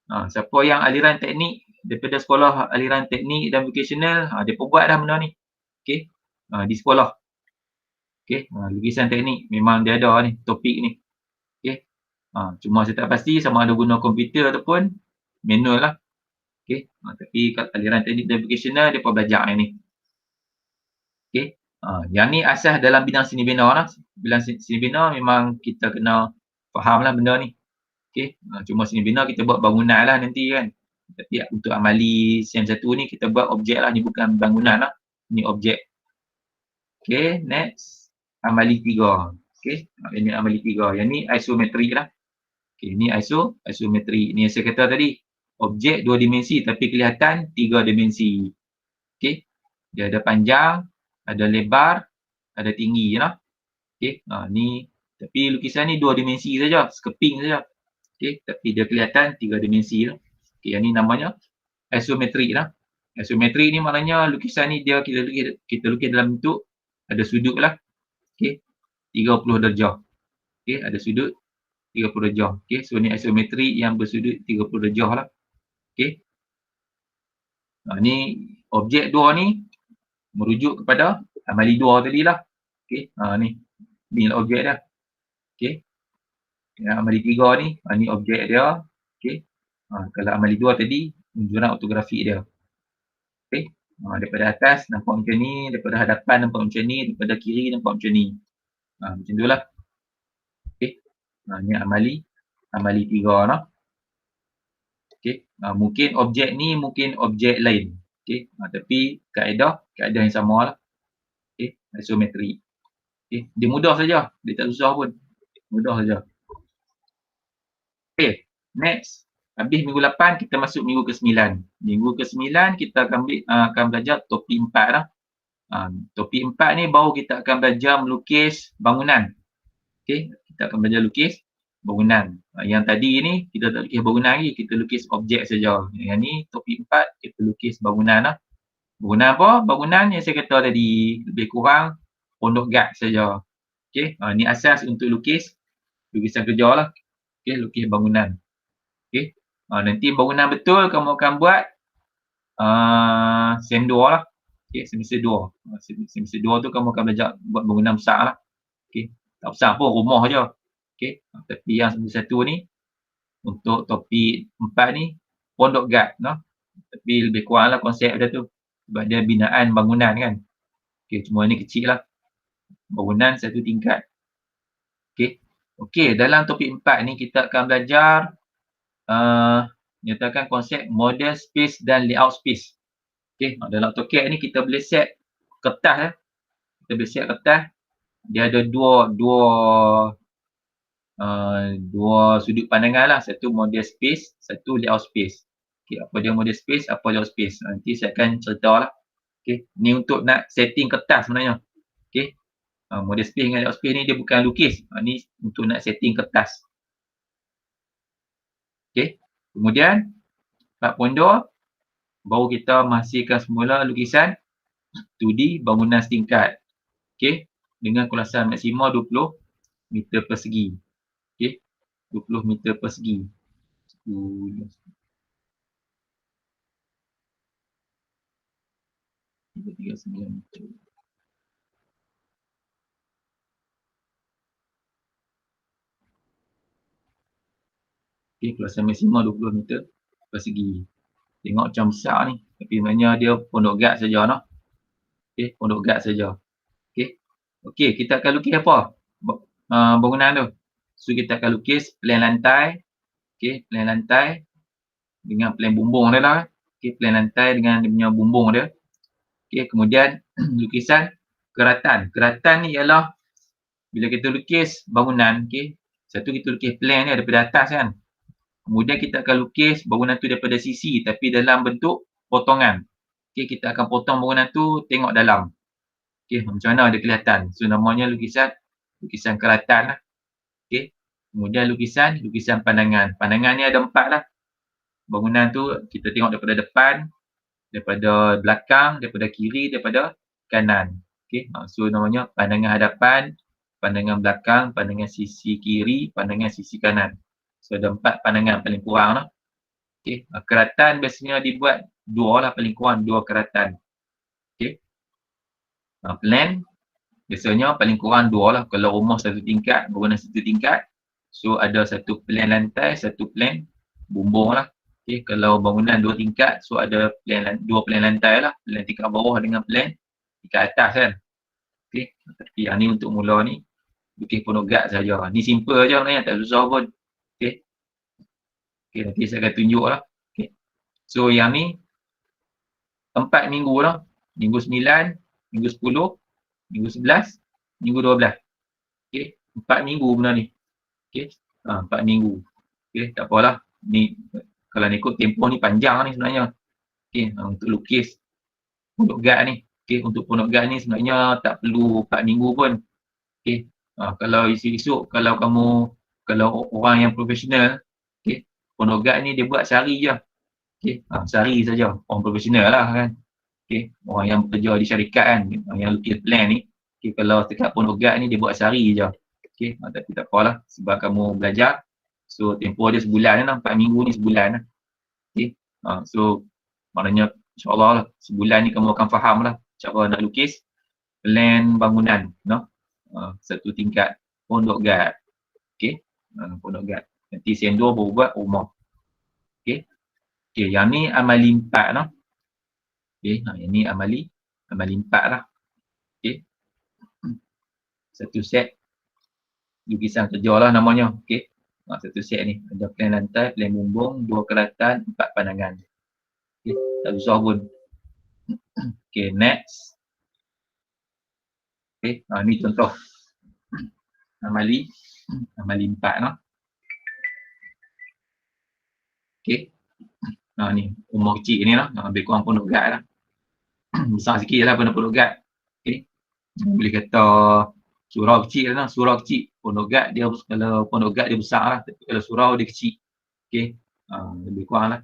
Siapa yang aliran teknik daripada sekolah aliran teknik dan vocational, dia pun buat dah benda ni. Okey. Di sekolah. Okey, lukisan teknik memang dia ada ni topik ni. Okey. Cuma saya tak pasti sama ada guna komputer ataupun manual lah. Okey. Tapi kat aliran teknik dan vocational dia pun belajar yang ni. Okey. Yang ni asas dalam bidang seni bina lah. Bidang seni bina memang kita kena faham lah benda ni. Okey. Cuma seni bina kita buat bangunan lah nanti kan. Tapi untuk amali SEM 1 ni kita buat objek lah. Ni bukan bangunan lah. Ni objek. Okey. Next. Amali 3. Okey. Ini amali 3. Yang ni isometrik lah. Okey. Ni isometrik. Ni yang saya kata tadi. Objek 2 dimensi tapi kelihatan 3 dimensi. Okey. Dia ada panjang, ada lebar, ada tinggi lah. Okey. Ni tapi lukisan ni 2 dimensi saja, skeping saja. Okey, tapi dia kelihatan 3 dimensi lah. Okey, yang ni namanya isometrik lah. Isometrik ni maknanya lukisan ni dia kita lukis dalam bentuk ada sudut lah. Okey. 30 darjah. Okey, ada sudut 30 darjah. Okey, so ni isometrik yang bersudut 30 darjah lah. Okey. Ni objek 2 ni merujuk kepada amali 2 tadi lah. Okey, ni lah objek dia. Okey. Yang amali 3 ni objek dia. Okey. Kalau amali 2 tadi unjuran ortografik dia. Okey. Daripada atas nampak macam ni, daripada hadapan nampak macam ni, daripada kiri nampak macam ni. Macam tu lah. Okay. Ni amali 3 lah. Okay. Mungkin objek ni mungkin objek lain. Okay. Tapi kaedah yang sama lah. Okay. Isometri. Okay. Dia mudah saja. Dia tak susah pun. Mudah saja. Okay. Next. Habis minggu 8 kita masuk minggu ke-9. Minggu ke-9 kita akan belajar topik 4 lah. Topik 4 ni baru kita akan belajar melukis bangunan. Okay. Kita akan belajar lukis bangunan. Yang tadi ni kita tak lukis bangunan lagi, kita lukis objek saja. Yang ni topik 4 kita lukis bangunan lah. Bangunan apa? Bangunan yang saya kata tadi lebih kurang pondok guard saja. Okey, ni asas untuk lukisan kerja lah. Okey, lukis bangunan. Okey. Nanti bangunan betul kamu akan buat sem 2 lah. Okey, semester 2. Semester 2 tu kamu akan belajar buat bangunan besar lah. Okey, tak besar pun, rumah je. Okey, tapi yang semester 1 ni untuk topik 4 ni pondok guard, no? Tapi lebih kurang lah konsep dia tu. Sebab dia binaan bangunan kan. Okey, cuma ni kecil lah. Bangunan 1 tingkat. Okey. Okey, dalam topik 4 ni kita akan belajar nyatakan konsep model space dan layout space. Okey, dalam AutoCAD ni kita boleh set kertas. Kita boleh set kertas. Dia ada dua sudut pandangan lah. Satu model space, satu layout space. Okey, apa dia model space, apa layout space. Nanti saya akan cerita lah. Okey, ni untuk nak setting kertas sebenarnya. Okey. Model space dengan layout space ni dia bukan lukis. Ni untuk nak setting kertas. Okey. Kemudian 4.2 baru kita menghasilkan semula lukisan 2D bangunan setingkat. Okey. Dengan kulasan maksima 20 meter persegi. Okey. 20 meter persegi. 339 meter. Okay, kulasan maksima 20 meter persegi. Tengok macam besar ni. Tapi sebenarnya dia pondok guard saja. No? Okay, pondok guard saja. Okay. Okay, kita akan lukis apa? Bangunan tu. So, kita akan lukis plan lantai. Okay, plan lantai. Dengan plan bumbung dia lah. Okay, plan lantai dengan dia punya bumbung dia. Okay, kemudian lukisan keratan. Keratan ni ialah bila kita lukis bangunan. Okay, satu kita lukis plan ni daripada atas kan. Kemudian kita akan lukis bangunan tu daripada sisi tapi dalam bentuk potongan. Okey, kita akan potong bangunan tu tengok dalam. Okey, macam mana dia kelihatan. So namanya lukisan keratan lah. Okey. Kemudian lukisan pandangan. Pandangan ni ada 4 lah. Bangunan tu kita tengok daripada depan, daripada belakang, daripada kiri, daripada kanan. Okey. So namanya pandangan hadapan, pandangan belakang, pandangan sisi kiri, pandangan sisi kanan. So ada 4 pandangan paling kurang lah. Okay. Keratan biasanya dibuat 2 lah paling kurang 2 keratan. Okay. Plan biasanya paling kurang 2 lah. Kalau rumah 1 tingkat, bangunan 1 tingkat. So ada 1 plan lantai, 1 plan bumbung lah. Okay. Kalau bangunan 2 tingkat, so ada 2 plan lantai lah. Plan tingkat bawah dengan plan tingkat atas kan. Okay. Tapi yang ni untuk mula ni lukis pondok guard saja. Ni simple je sebenarnya, tak susah pun. Okay. Okay, nanti saya akan tunjuk lah. Okay. So yang ni 4 minggu lah. Minggu 9, minggu 10, minggu 11, minggu 12. Okay. 4 minggu benda ni. Okay. 4 minggu. Okay, tak apalah. Ni kalau ni ikut tempoh ni panjang ni sebenarnya. Okay. Untuk lukis pondok guard ni. Okay. Untuk pondok guard ni sebenarnya tak perlu 4 minggu pun. Okay. Kalau esok kalau orang yang profesional, okay, pondok guard ni dia buat sehari je. Okay. Sehari saja. Orang profesional lah kan. Okay. Orang yang bekerja di syarikat kan. Yang lukis plan ni. Okay. Kalau dekat pondok guard ni dia buat sehari je. Okay. Tapi tak apalah. Sebab kamu belajar. So tempoh dia sebulan lah. 4 minggu ni sebulan lah. Okay. So maknanya insyaAllah lah. Sebulan ni kamu akan faham lah. Cara nak lukis plan bangunan. No? 1 tingkat pondok guard. Okay. Pondok guard. Nanti sem 2 baru buat rumah. Okay. Okay, yang ni amali 4 no. Okey, yang ni amali 4 lah. Okey. Satu set lukisan kerja lah namanya. Okey. Satu set ni ada plan lantai, plan bumbung, 2 keratan, 4 pandangan. Okey, tak susah pun. Okey, next. Okey, ni contoh amali 4 lah. Okey. Ni rumah kecil ni lah, lebih kurang pondok guard lah. Besar sikit lah pondok guard. Okey. Boleh kata surau kecil lah, surau kecil. Pondok guard dia, kalau pondok guard dia besar lah, tapi kalau surau dia kecil. Okey. Lebih kurang lah.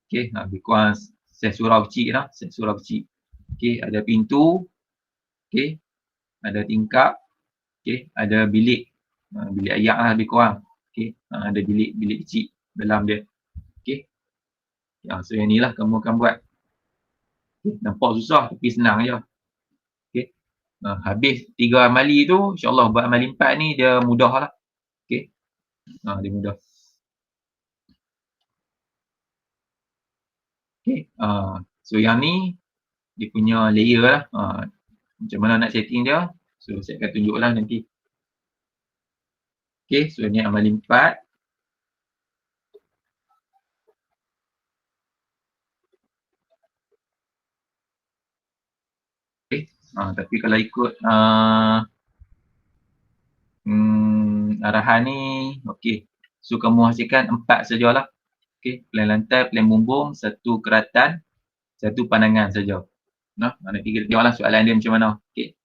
Okey, lebih kurang set surau kecil lah, set surau kecil. Okey, ada pintu. Okey. Ada tingkap. Okey, ada bilik. Bilik ayak lah lebih kurang. Okey. Ada bilik kecil dalam dia. Okey. So yang ni lah kamu akan buat. Okay. Nampak susah tapi senang je. Okey. Habis 3 amali tu, insya-Allah buat amali 4 ni dia mudah lah. Okey. Dia mudah. Okey. So yang ni dia punya layer lah. Macam mana nak setting dia. So saya akan tunjuk lah nanti. Okey. So ni amali 4. Okey. Tapi kalau ikut arahan ni, okey. So kamu hasilkan 4 sajalah. Okey, plan lantai, plan bumbung, 1 keratan, 1 pandangan saja. Nanti kita tengoklah soalan dia macam mana. Okey.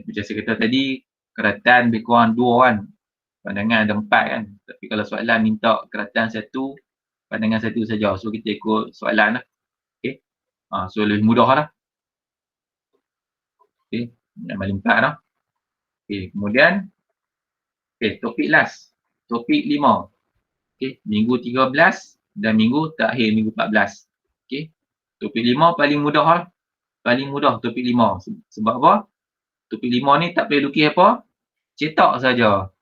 Macam saya kata tadi, keratan lebih kurang 2 kan. Pandangan ada 4 kan. Tapi kalau soalan minta keratan 1, pandangan 1 saja. So kita ikut soalan lah. Okey. So lebih mudah lah. Okey, amali 4 lah. Okey, kemudian topik last. Topik 5. Okey, minggu 13 dan minggu terakhir minggu 14. Okey. Topik 5 paling mudah lah. Paling mudah topik 5. Sebab apa? Topik 5 ni tak payah lukis apa. Cetak saja.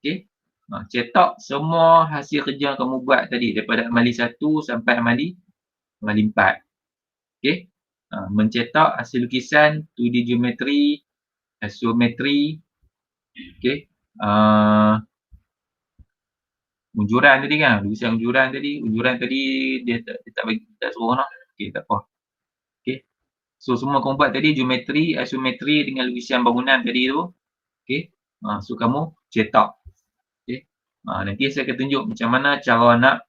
Okey. Cetak semua hasil kerja yang kamu buat tadi daripada amali 1 sampai amali 4. Okey. Mencetak hasil lukisan 2D geometri, isometri. Okey. Unjuran tadi kan, lukisan unjuran tadi dia tak bagi, tak suruh nak. Okey, tak apa. Okey. So semua kamu buat tadi geometri, isometri dengan lukisan bangunan tadi tu. Okey. So kamu cetak. Okey. Nanti saya akan tunjuk macam mana cara nak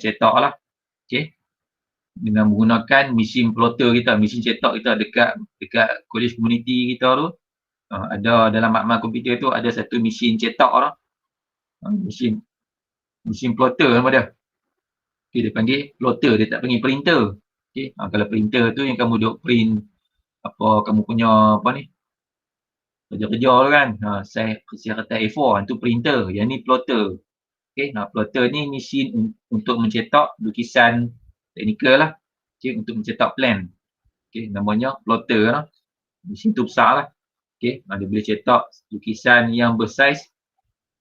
cetak lah. Okey. Dengan menggunakan mesin plotter kita, mesin cetak kita dekat college community kita tu. Ada dalam makmal komputer tu ada satu mesin cetak lah. Mesin plotter nama dia. Okay, dia panggil plotter, dia tak panggil printer. Okay, kalau printer tu yang kamu duk print apa kamu punya apa ni, kerja-kerja tu kan, saya kata A4, itu printer. Yang ni plotter. Okay, plotter ni mesin untuk mencetak lukisan teknikal lah. Okay, untuk mencetak plan. Okay, namanya plotter lah. Mesin tu besar lah. Okay, dia boleh cetak lukisan yang bersaiz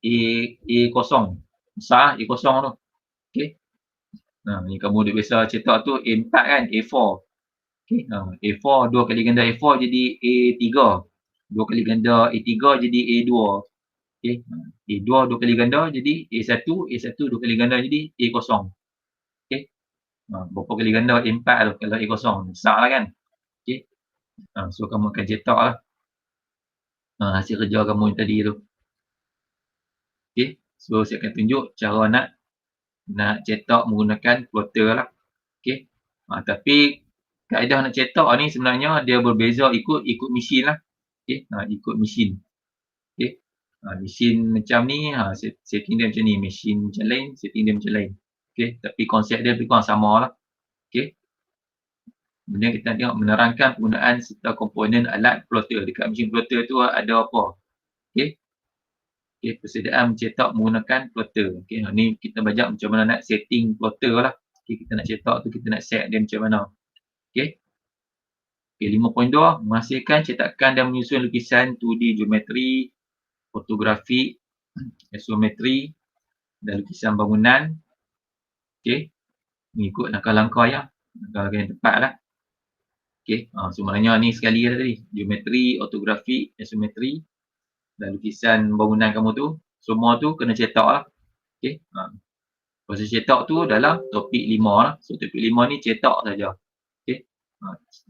A0. Besar A0 tu. Okay. Yang kamu dah biasa cetak tu A4 kan, A4. Okay. A4, 2 kali ganda A4 jadi A3. 2 kali ganda A3 jadi A2. Okay. A2 2 kali ganda jadi A1. A1 2 kali ganda jadi A0. Okay. Berapa kali ganda A4 tu kalau A0. Besar lah kan. Okay. So kamu akan cetak lah hasil kerja kamu yang tadi tu. Okay. So saya akan tunjuk cara nak cetak menggunakan plotter lah. Okay. Tapi kaedah nak cetak ni sebenarnya dia berbeza ikut mesin lah. Okay. Ikut mesin. Okay. Mesin macam ni, setting dia macam ni. Mesin macam lain, setting dia macam lain. Okay. Tapi konsep dia lebih kurang sama lah. Okay. Kemudian kita tengok menerangkan penggunaan serta komponen alat plotter. Dekat mesin plotter tu ada apa. Okay. Okay, persediaan mencetak menggunakan plotter. Okay, ni kita belajar macam mana nak setting plotter lah. Okay, kita nak cetak tu kita nak set dia macam mana. Okay. Okay, 5.2 menghasilkan cetakan dan menyusun lukisan 2D geometri, fotografi, isometri dan lukisan bangunan. Okay, mengikut langkah-langkah yang Kalau yang tepat lah. Okay. Sebenarnya ni sekali lah tadi. Geometri, ortografi, isometri dan lukisan bangunan kamu tu. Semua tu kena cetak lah. Okay. Proses cetak tu dalam topik 5 lah. So topik 5 ni cetak saja. Okay.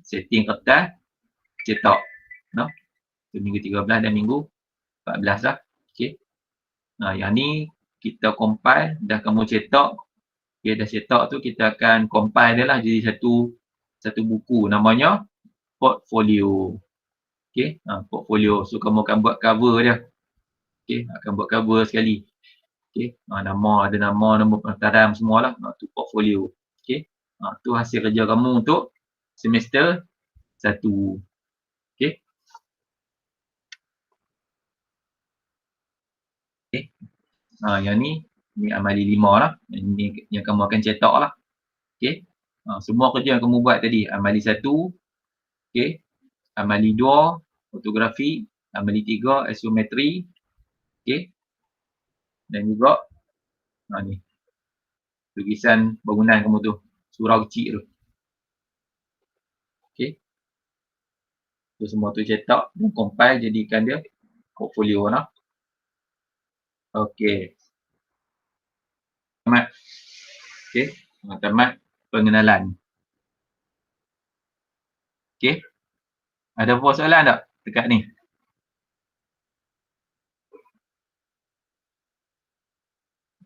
Setting kertas, cetak. No? So, minggu 13 dan minggu 14 lah. Okay. Yang ni kita compile, dah kamu cetak. Okay, dah cetak tu kita akan compile dia lah jadi satu buku namanya portfolio. Okay, portfolio. So kamu akan buat cover dia. Okay, akan buat cover sekali. Okay, ada nama pendaftaran semualah. Tu portfolio. Okay, tu hasil kerja kamu untuk semester 1. Okay. Okay. Yang ni amali 5 lah. Ini yang kamu akan cetak lah. Okay. Semua kerja yang kamu buat tadi. Amali 1. Okay. Amali 2. Fotografi. Amali 3. Isometri. Okay. Dan juga ni. Lukisan bangunan kamu tu. Surau kecil tu. Okay. So semua tu cetak dan compile jadikan dia portfolio lah. Okay. Tamat. Okay. Tamat pengenalan. Okay. Ada apa soalan tak dekat ni?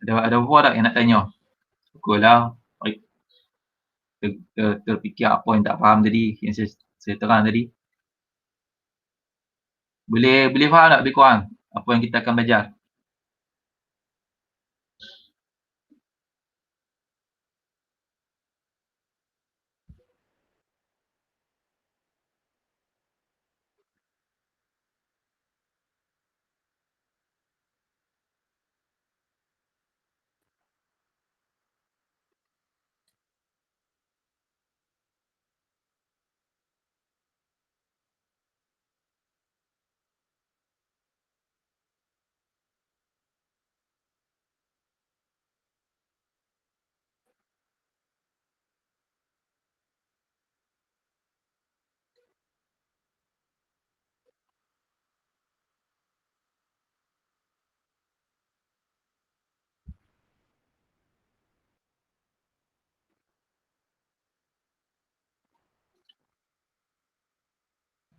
Ada apa tak yang nak tanya? Syukurlah. Terfikir apa yang tak faham tadi, yang saya terang tadi. Boleh faham tak lebih kurang apa yang kita akan belajar?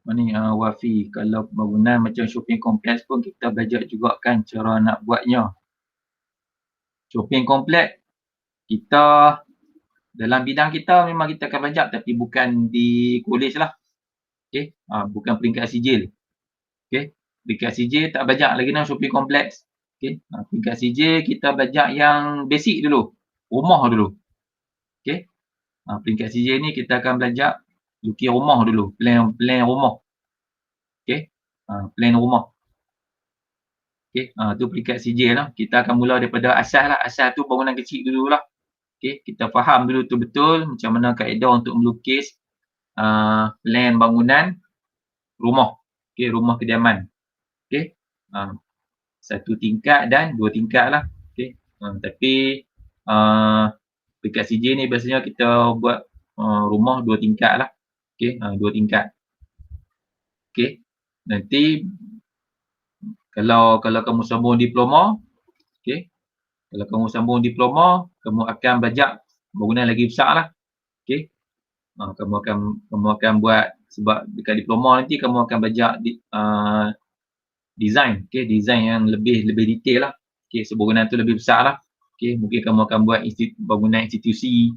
Ni Wafi, kalau bangunan macam shopping kompleks pun kita belajar juga kan cara nak buatnya. Shopping kompleks kita dalam bidang kita memang kita akan belajar tapi bukan di kolej lah. Okay. Bukan peringkat sijil. Okay. Peringkat sijil tak belajar lagi nak shopping kompleks. Okay. Peringkat sijil kita belajar yang basic dulu. Rumah dulu. Okay. Peringkat sijil ni kita akan belajar lukis rumah dulu. Plan rumah. Okay. Plan rumah. Okay. Tu peringkat sijil lah. Kita akan mula daripada asas lah. Asas tu bangunan kecil dulu lah. Okay. Kita faham dulu tu betul macam mana kaedah untuk melukis plan bangunan rumah. Okay. Rumah kediaman. Okay. 1 tingkat dan 2 tingkat lah. Okay. Tapi peringkat sijil ni biasanya kita buat rumah 2 tingkat lah. Okay. 2 tingkat. Okay. Nanti kalau kamu sambung diploma, okay. Kalau kamu sambung diploma, kamu akan belajar bangunan lagi besar lah. Okay. Kamu akan buat, sebab dekat diploma nanti kamu akan belajar design. Okay. Design yang lebih detail lah. Okay. So bangunan tu lebih besar lah. Okay. Mungkin kamu akan buat bangunan institusi.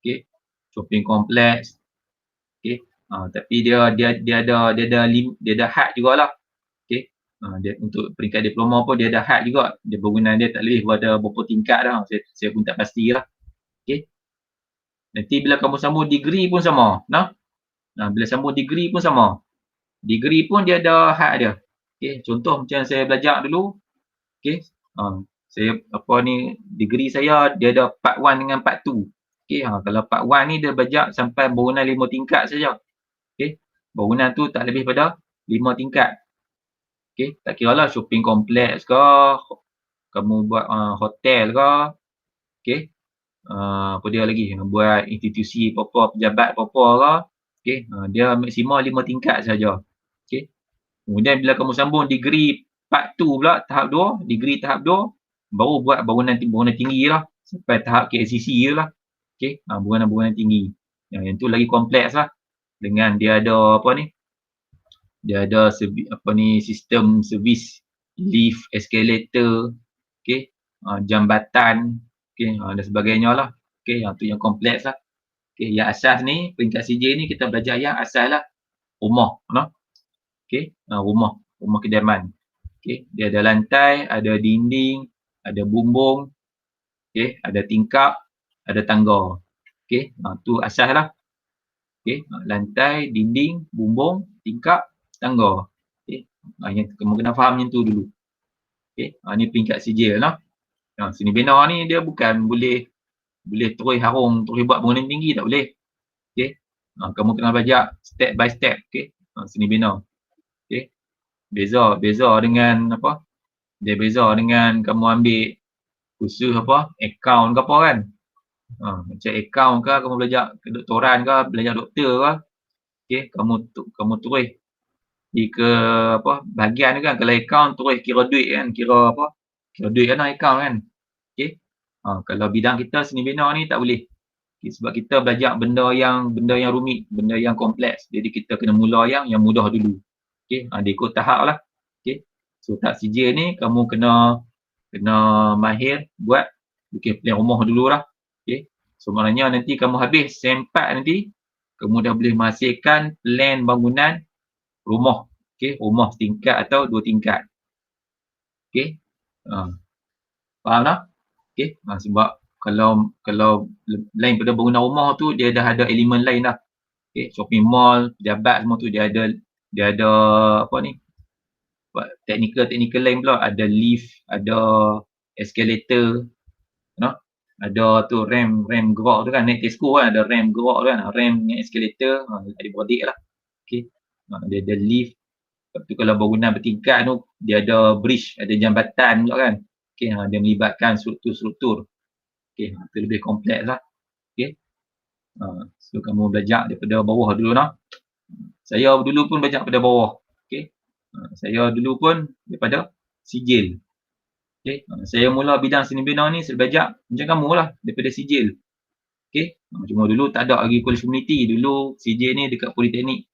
Okay. Shopping kompleks. Okay. Tapi dia ada had jugalah. Okay. Dia untuk peringkat diploma pun dia ada had juga. Dia bangunan dia tak lebih pada berapa tingkat dah. Saya pun tak pastilah. Okay. Nanti bila kamu sambung degree pun sama. Bila sambung degree pun sama. Degree pun dia ada had dia. Okay. Contoh macam saya belajar dulu. Okay. Saya degree saya dia ada part 1 dengan part 2. Okay. Kalau part 1 ni dia belajar sampai bangunan 5 tingkat saja. Okay. Bangunan tu tak lebih pada 5 tingkat. Okay. Tak kira lah shopping kompleks ke, kamu buat hotel ke. Okay. apa dia lagi, buat institusi apa-apa, pejabat apa-apa ke, okey, dia maksimum 5 tingkat saja. Okey. Kemudian bila kamu sambung degree part 2 pula, tahap 2, degree tahap 2, baru buat bangunan tinggi lah, sampai tahap KLCC je lah. Okey, bangunan tinggi. Yang tu lagi kompleks lah. Dengan dia ada apa ni? Dia ada sistem servis lift, escalator, okey, jambatan, okey, dan sebagainya lah. Okey, yang tu yang kompleks lah. Okey, yang asas ni, peringkat CJ ni kita belajar yang asas lah. Rumah, no? Okey, rumah kediaman. Okey, dia ada lantai, ada dinding, ada bumbung, okey, ada tingkap, ada tangga. Okey, tu asas lah. Okey, lantai, dinding, bumbung, tingkap, tangga. Okey, yang kamu kena faham yang tu dulu. Okey, ni peringkat sijil lah. Seni bina ni dia bukan boleh terus harung, terus buat bangunan tinggi, tak boleh. Okey, kamu kena belajar step by step. Okey, seni bina. Okey, beza dengan apa? Dia beza dengan kamu ambil khusus apa? Account ke apa kan? Macam account ke, kamu belajar kedoktoran ke, belajar doktor ke. Okey, kamu terus di ke apa bahagian tu kan, kalau account terus kira duit kan, kira duit kan account kan. Okey, kalau bidang kita seni bina ni tak boleh. Okay, sebab kita belajar benda yang rumit, benda yang kompleks, jadi kita kena mula yang mudah dulu. Okey, dia ikut tahap lah. Okey, so tahap CJ ni kamu kena mahir buat bikin plan rumah dulu lah. Okey, so maknanya nanti kamu habis SEM 4 nanti, kamu dah boleh menghasilkan plan bangunan rumah. Okey, rumah setingkat atau 2 tingkat. Okey, faham tak? Okey, sebab kalau lain pada bangunan rumah tu, dia dah ada elemen lain dah. Okey, shopping mall, pejabat semua tu dia ada apa ni? Technical lain pula, ada lift, ada escalator, ada tu ramp gerak tu kan, naik Tesco kan, ada ramp gerak tu kan, ramp dengan escalator, ada berdek lah. Okey, dia ada lift. Lepas tu kalau bangunan bertingkat tu, dia ada bridge, ada jambatan pula kan. Okey, dia melibatkan struktur. Okey, itu lebih kompleks lah. Okey, so kamu belajar daripada bawah dulu lah. Saya dulu pun belajar daripada bawah. Okey, saya dulu pun daripada sijil. Okey, saya mula bidang seni bina ni, saya belajar macam kamu lah, daripada sijil. Okey, cuma dulu tak ada lagi college community. Dulu sijil ni dekat politeknik.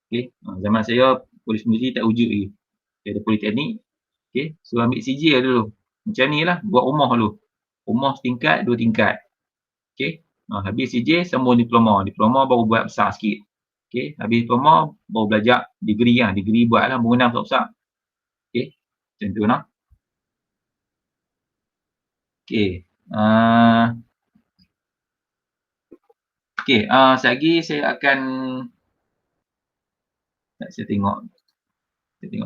Okey, zaman saya college community tak wujud lagi. Dia ada politeknik. Okey, so ambil sijil dulu. Macam ni lah, buat rumah dulu. Rumah setingkat, 2 tingkat. Okey, habis CJ sambung diploma. Diploma baru buat besar sikit. Okey, habis diploma baru belajar degree lah. Degree buat lah bangunan besar-besar. Okey, macam tu lah. Okey, okey, sekejap lagi saya akan saya tengok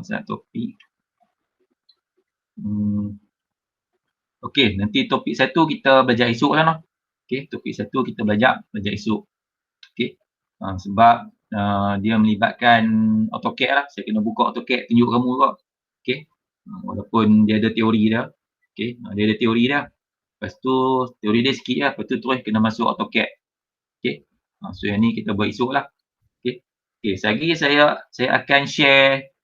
satu topik. Okey, nanti topik 1 kita belajar esok lah. Okey, topik 1 kita belajar esok. Okey, sebab dia melibatkan AutoCAD lah. Saya kena buka AutoCAD tunjuk kamu juga. Okey, walaupun dia ada teori dia. Okey, dia ada teori dia. Lepas tu teori dia sikit lah. Lepas tu terus kena masuk AutoCAD. Okey, so yang ni kita buat esok lah. Okey, lagi saya akan share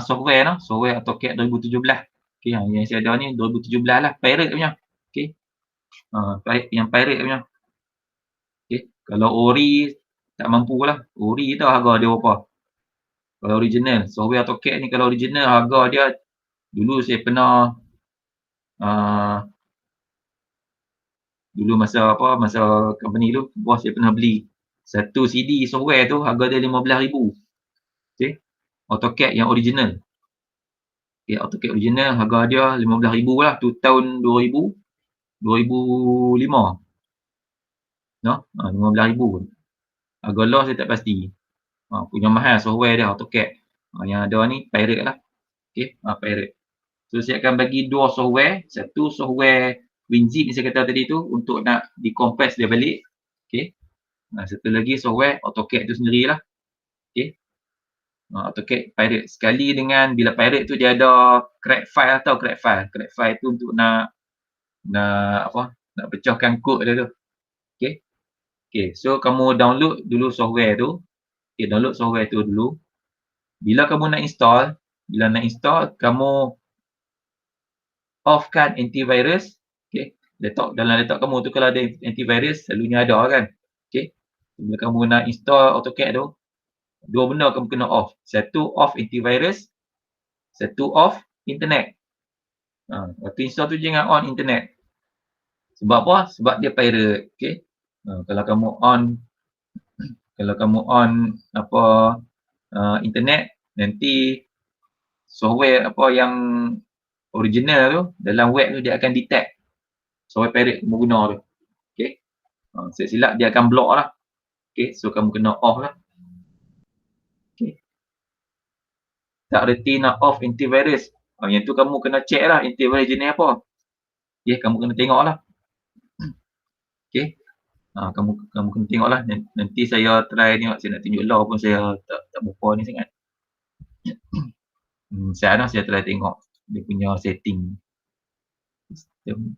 software lah. Software AutoCAD 2017. Okey, yang saya ada ni 2017 lah. Pirate punya. Okey, yang Pirate punya. Okey, kalau Ori tak mampu lah. Ori tahu harga dia berapa. Kalau original, software AutoCAD ni kalau original harga dia, dulu saya pernah dulu masa company tu, bos saya pernah beli satu CD software tu, harga dia 15,000. Okey, AutoCAD yang original. Okey, AutoCAD original harga dia 15,000 lah. Tu tahun 2005. No, 15,000. Harga loss saya tak pasti. Punya mahal software dia AutoCAD. Yang ada ni Pirate lah. Okey, Pirate. So saya akan bagi 2 software. Satu software WinZip yang saya kata tadi tu untuk nak dikompres dia balik. Okey. Satu lagi software AutoCAD tu sendirilah. Okey. AutoCAD Pirate. Sekali dengan bila Pirate tu dia ada crack file, atau crack file. Crack file tu untuk nak apa? Nak pecahkan kod dia tu. Okay. Okay, so kamu download dulu software tu. Okay, download software tu dulu. Bila kamu nak install, kamu off-kan antivirus. Okay, dalam laptop kamu tu kalau ada antivirus, selalunya ada kan. Okay, bila kamu nak install AutoCAD tu, dua benda kamu kena off. Satu off antivirus, satu off internet. Waktu install tu jangan on internet. Sebab apa? Sebab dia pirate. Okay, kalau kamu on internet, nanti software apa yang original tu dalam web tu dia akan detect software pirate kamu guna tu. Okay, silap dia akan block lah. Okay, so kamu kena off lah. Okay, tak reti nak off antivirus. Yang tu kamu kena check lah antivirus jenis apa. Okay, kamu kena tengok lah. Okay, kamu kena tengok lah. Nanti saya try tengok, saya nak tunjuk law pun saya tak berapa ni sangat. Saya try tengok dia punya setting sistem.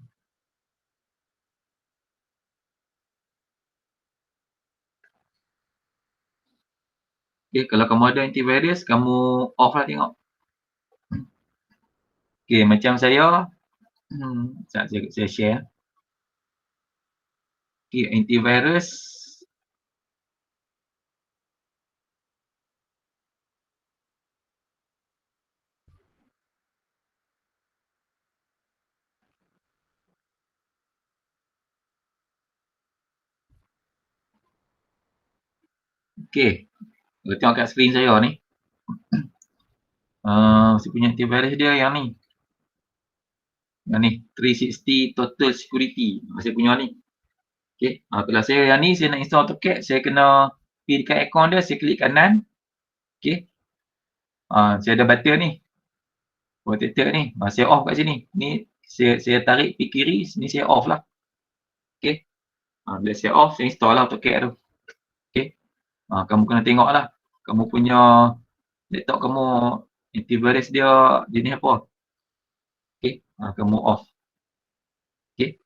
Okay, kalau kamu ada antivirus, kamu off lah tengok. Okay, macam saya share. Okay, antivirus. Okay, kita tengok kat skrin saya ni. Saya punya antivirus dia yang ni. Yang ni, 360 Total Security. Saya punya ni. Okay, kalau saya yang ni, saya nak install AutoCAD, saya kena pergi dekat akaun dia, saya klik kanan. Okay, saya ada button ni. Protector ni. Saya off kat sini. Ni saya tarik pergi kiri, sini saya off lah. Okay, bila saya off, saya install lah AutoCAD tu. Okay, kamu kena tengok lah. Kamu punya laptop kamu antivirus dia jenis apa. Okay, kamu off. Okay,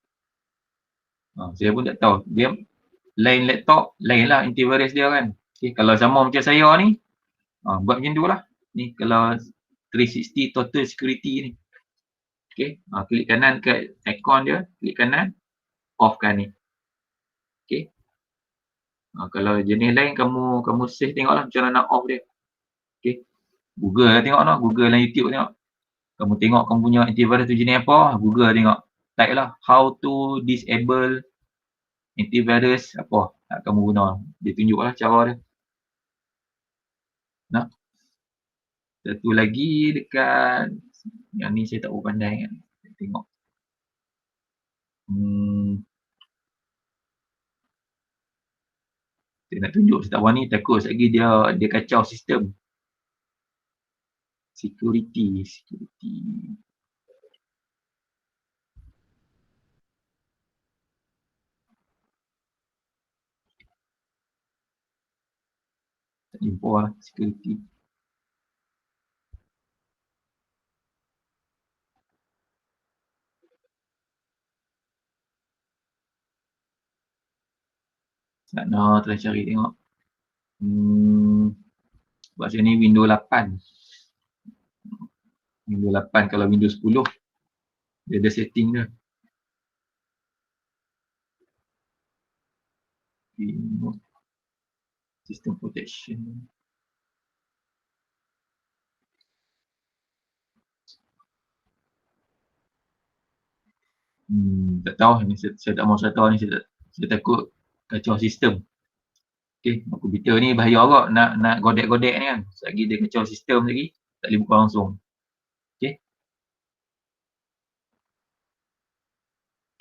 saya pun tak tahu. Dia lain laptop, lain lah antivirus dia kan. Okay, kalau sama macam saya ni, buat macam tu lah. Ni kalau 360 Total Security ni. Okay, klik kanan kat akaun dia, klik kanan, off kan ni. Okay, kalau jenis lain kamu save tengok lah macam mana nak off dia. Okay, Google lah tengok lah, Google dan YouTube tengok. Kamu tengok kamu punya antivirus tu jenis apa, Google tengok. Type lah, how to disable antivirus apa kamu guna. Dia tunjuk lah cara dia. Nah, satu lagi dekat yang ni saya tak pandai kan. Tengok. Saya nak tunjuk setawa ni takut lagi dia kacau sistem. Security. Tak jumpa lah security. Nak try cari tengok. Sebab saya ni Windows 8. Windows 8 kalau Windows 10 dia ada setting dia. System protection. Tak tahu ni saya tak mau tahu ni saya takut kacau sistem. Okay, komputer ni bahaya agak nak godek-godek ni kan. Selagi dia kacau sistem lagi, tak boleh buka langsung.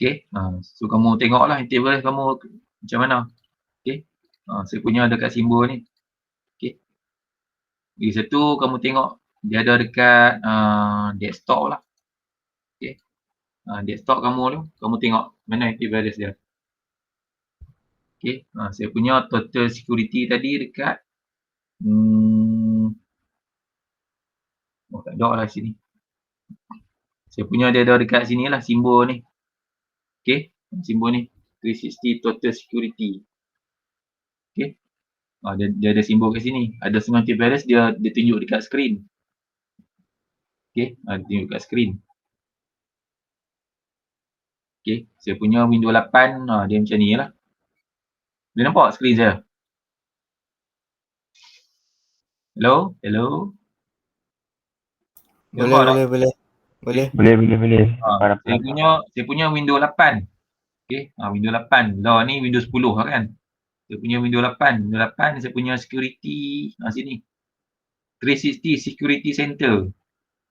Okay, so kamu tengoklah antivirus kamu macam mana. Okay, saya punya dekat simbol ni. Okay, lagi satu kamu tengok dia ada dekat desktop lah. Okay, desktop kamu tu, kamu tengok mana antivirus dia. Okay, saya punya total security tadi dekat tak ada lah sini. Saya punya dia ada dekat sini lah simbol ni. Okay, Simbol ni 360 total security. Okey. Dia ada simbol kat sini. Ada semua antivirus dia tunjuk dekat skrin. Okey, dia tunjuk dekat skrin. Okey, saya punya Windows 8 dia macam ni lah. Boleh nampak skrin saya? Hello? Hello? Boleh. Saya punya Windows 8. Okey, Windows 8. Lah ni Windows 10 lah kan. Saya punya Windows 8. Windows 8 saya punya security sini. 360 Security Center.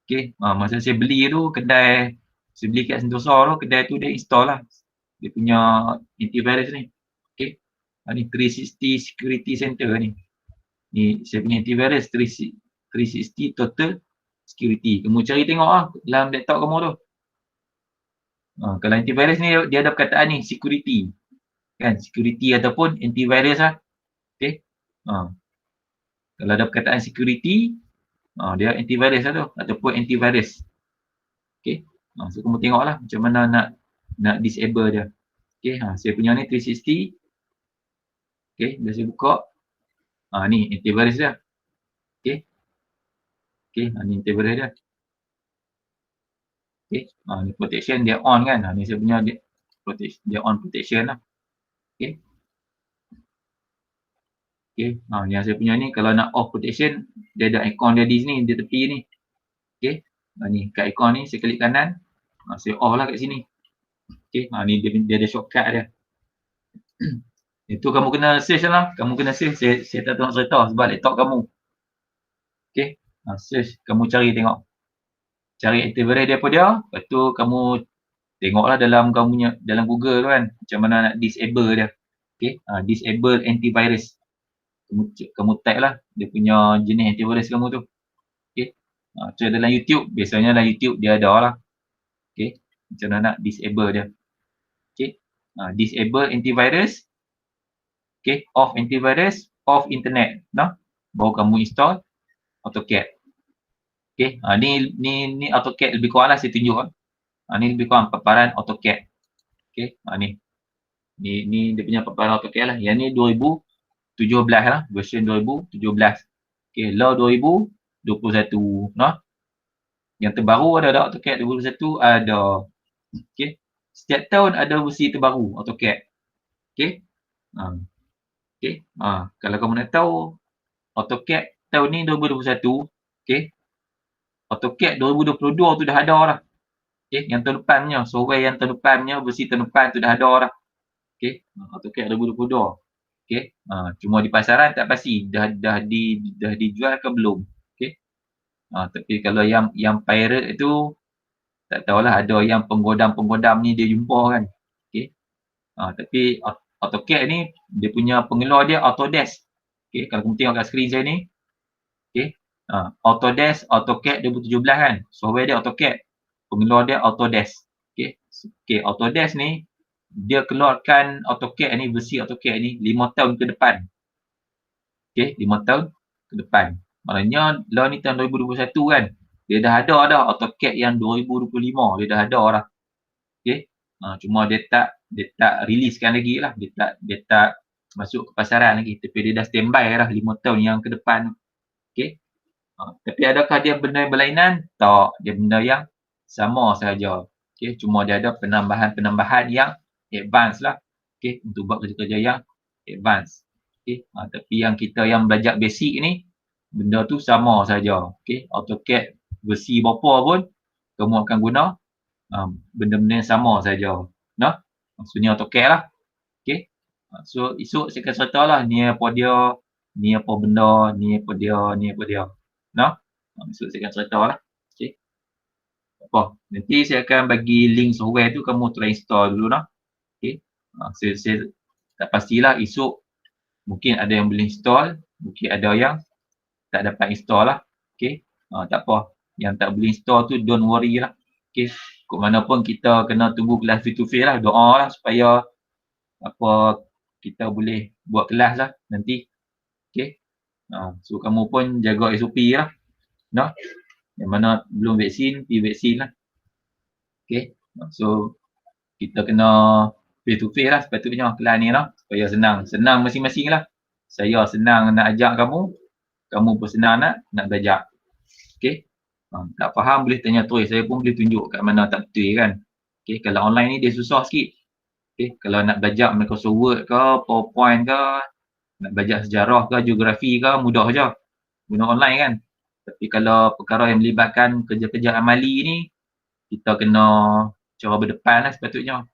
Okey, masa saya beli tu kedai saya beli kat Sentosa tu, kedai tu dia install lah. Dia punya antivirus ni. Okey. Ni 360 Security Center ni. Ni saya punya antivirus 360 Total Security. Kamu cari tengok lah dalam laptop kamu tu. Kalau antivirus ni dia ada perkataan ni security. Kan? Security ataupun antivirus lah. Okey. Kalau ada perkataan security, dia antivirus lah tu ataupun antivirus. Okey. So kamu tengoklah macam mana nak disable dia. Okey, saya punya ni 360. Okey, dah saya buka. Ni antivirus dia. Okey. Okey, ni antivirus dia. Okey, ni protection dia on kan. Ni saya punya dia on protection lah. Okey. Okey, ni saya punya ni kalau nak off protection, dia ada icon dia di sini, di tepi ni. Okey. Ni kat icon ni saya klik kanan. Saya off lah kat sini. Okey, ni dia ada shortcut dia. Itu kamu kena search lah. Kamu kena search. Saya tak tahu cerita sebab laptop kamu. Okey. Search. Kamu cari tengok. Cari antivirus dia apa dia. Lepas tu kamu tengoklah dalam dalam Google tu kan. Macam mana nak disable dia. Okey. Disable antivirus. Kamu type lah. Dia punya jenis antivirus kamu tu. Okey. So dalam YouTube. Biasanya dalam YouTube dia ada lah. Okey. Macam mana nak disable dia. Okey. Disable antivirus. Okay, off antivirus, off internet, baru kamu install AutoCAD. Okay, ni AutoCAD lebih kurang lah saya tunjuk. Ni lebih kurang paparan AutoCAD. Okay, ni dia punya paparan AutoCAD lah. Yang ni 2017 lah, version 2017. Okay, law 2021, Yang terbaru ada AutoCAD 2021 ada. Okay, setiap tahun ada versi terbaru AutoCAD. Okay. Okay. Kalau kamu nak tahu AutoCAD tahun ni 2021, okay. AutoCAD 2022 tu dah ada lah. Okay. Yang tahun depan punya, software yang tahun depan punya, versi tahun depan tu dah ada lah. Okay. AutoCAD 2022. Okay. Cuma di pasaran tak pasti dah dijual ke belum. Okay. Tapi kalau yang pirate itu tak tahulah, ada yang penggodam ni dia jumpa kan. Okay. Tapi AutoCAD ni dia punya pengeluar dia Autodesk. Okey, kalau kamu tengok kat skrin saya ni. Okey. Autodesk, AutoCAD 2017 kan. Software dia AutoCAD. Pengeluar dia Autodesk. Okey. Okey, Autodesk ni dia keluarkan AutoCAD ni, versi AutoCAD ni 5 tahun ke depan. Okey, 5 tahun ke depan. Maknanya lah ni tahun 2021 kan. Dia dah ada dah AutoCAD yang 2025, dia dah ada dah. Okey. Cuma dia tak riliskan lagi lah. Dia tak masuk ke pasaran lagi. Tapi dia dah standby lah 5 tahun yang ke depan. Okey. Tapi adakah dia benda yang berlainan? Tak. Dia benda yang sama sahaja. Okey. Cuma dia ada penambahan yang advance lah. Okey. Untuk buat kerja-kerja yang advance. Okey. Tapi yang kita yang belajar basic ni, benda tu sama sahaja. Okey. AutoCAD versi berapa pun kamu akan guna benda-benda yang sama saja. Maksudnya AutoCAD lah. Okay. So esok saya akan cerita lah ni apa dia, ni apa benda, ni apa dia, ni apa dia. Esok saya akan cerita lah. Okay. Nanti saya akan bagi link software tu, kamu try install dulu . Okay. Saya tak pastilah esok mungkin ada yang boleh install, mungkin ada yang tak dapat install lah. Okay. Tak apa. Yang tak boleh install tu don't worry lah. Okay. Kok mana pun kita kena tunggu kelas face to face lah. Doa lah supaya kita boleh buat kelas lah nanti. Okay. So kamu pun jaga SOP lah. Yang mana belum vaksin, pergi vaksin lah. Okay. So kita kena face to face lah sepatutnya kelas ni lah. Supaya senang masing-masing lah. Saya senang nak ajak kamu, kamu pun senang nak belajar. Okay. Tak faham boleh tanya terus, saya pun boleh tunjuk kat mana tak betul kan. Okay. Kalau online ni dia susah sikit. Okay. Kalau nak belajar Microsoft Word ke, PowerPoint ke, nak belajar sejarah ke, geografi ke, mudah je. Guna online kan. Tapi kalau perkara yang melibatkan kerja-kerja amali ni, kita kena cara berdepan lah sepatutnya.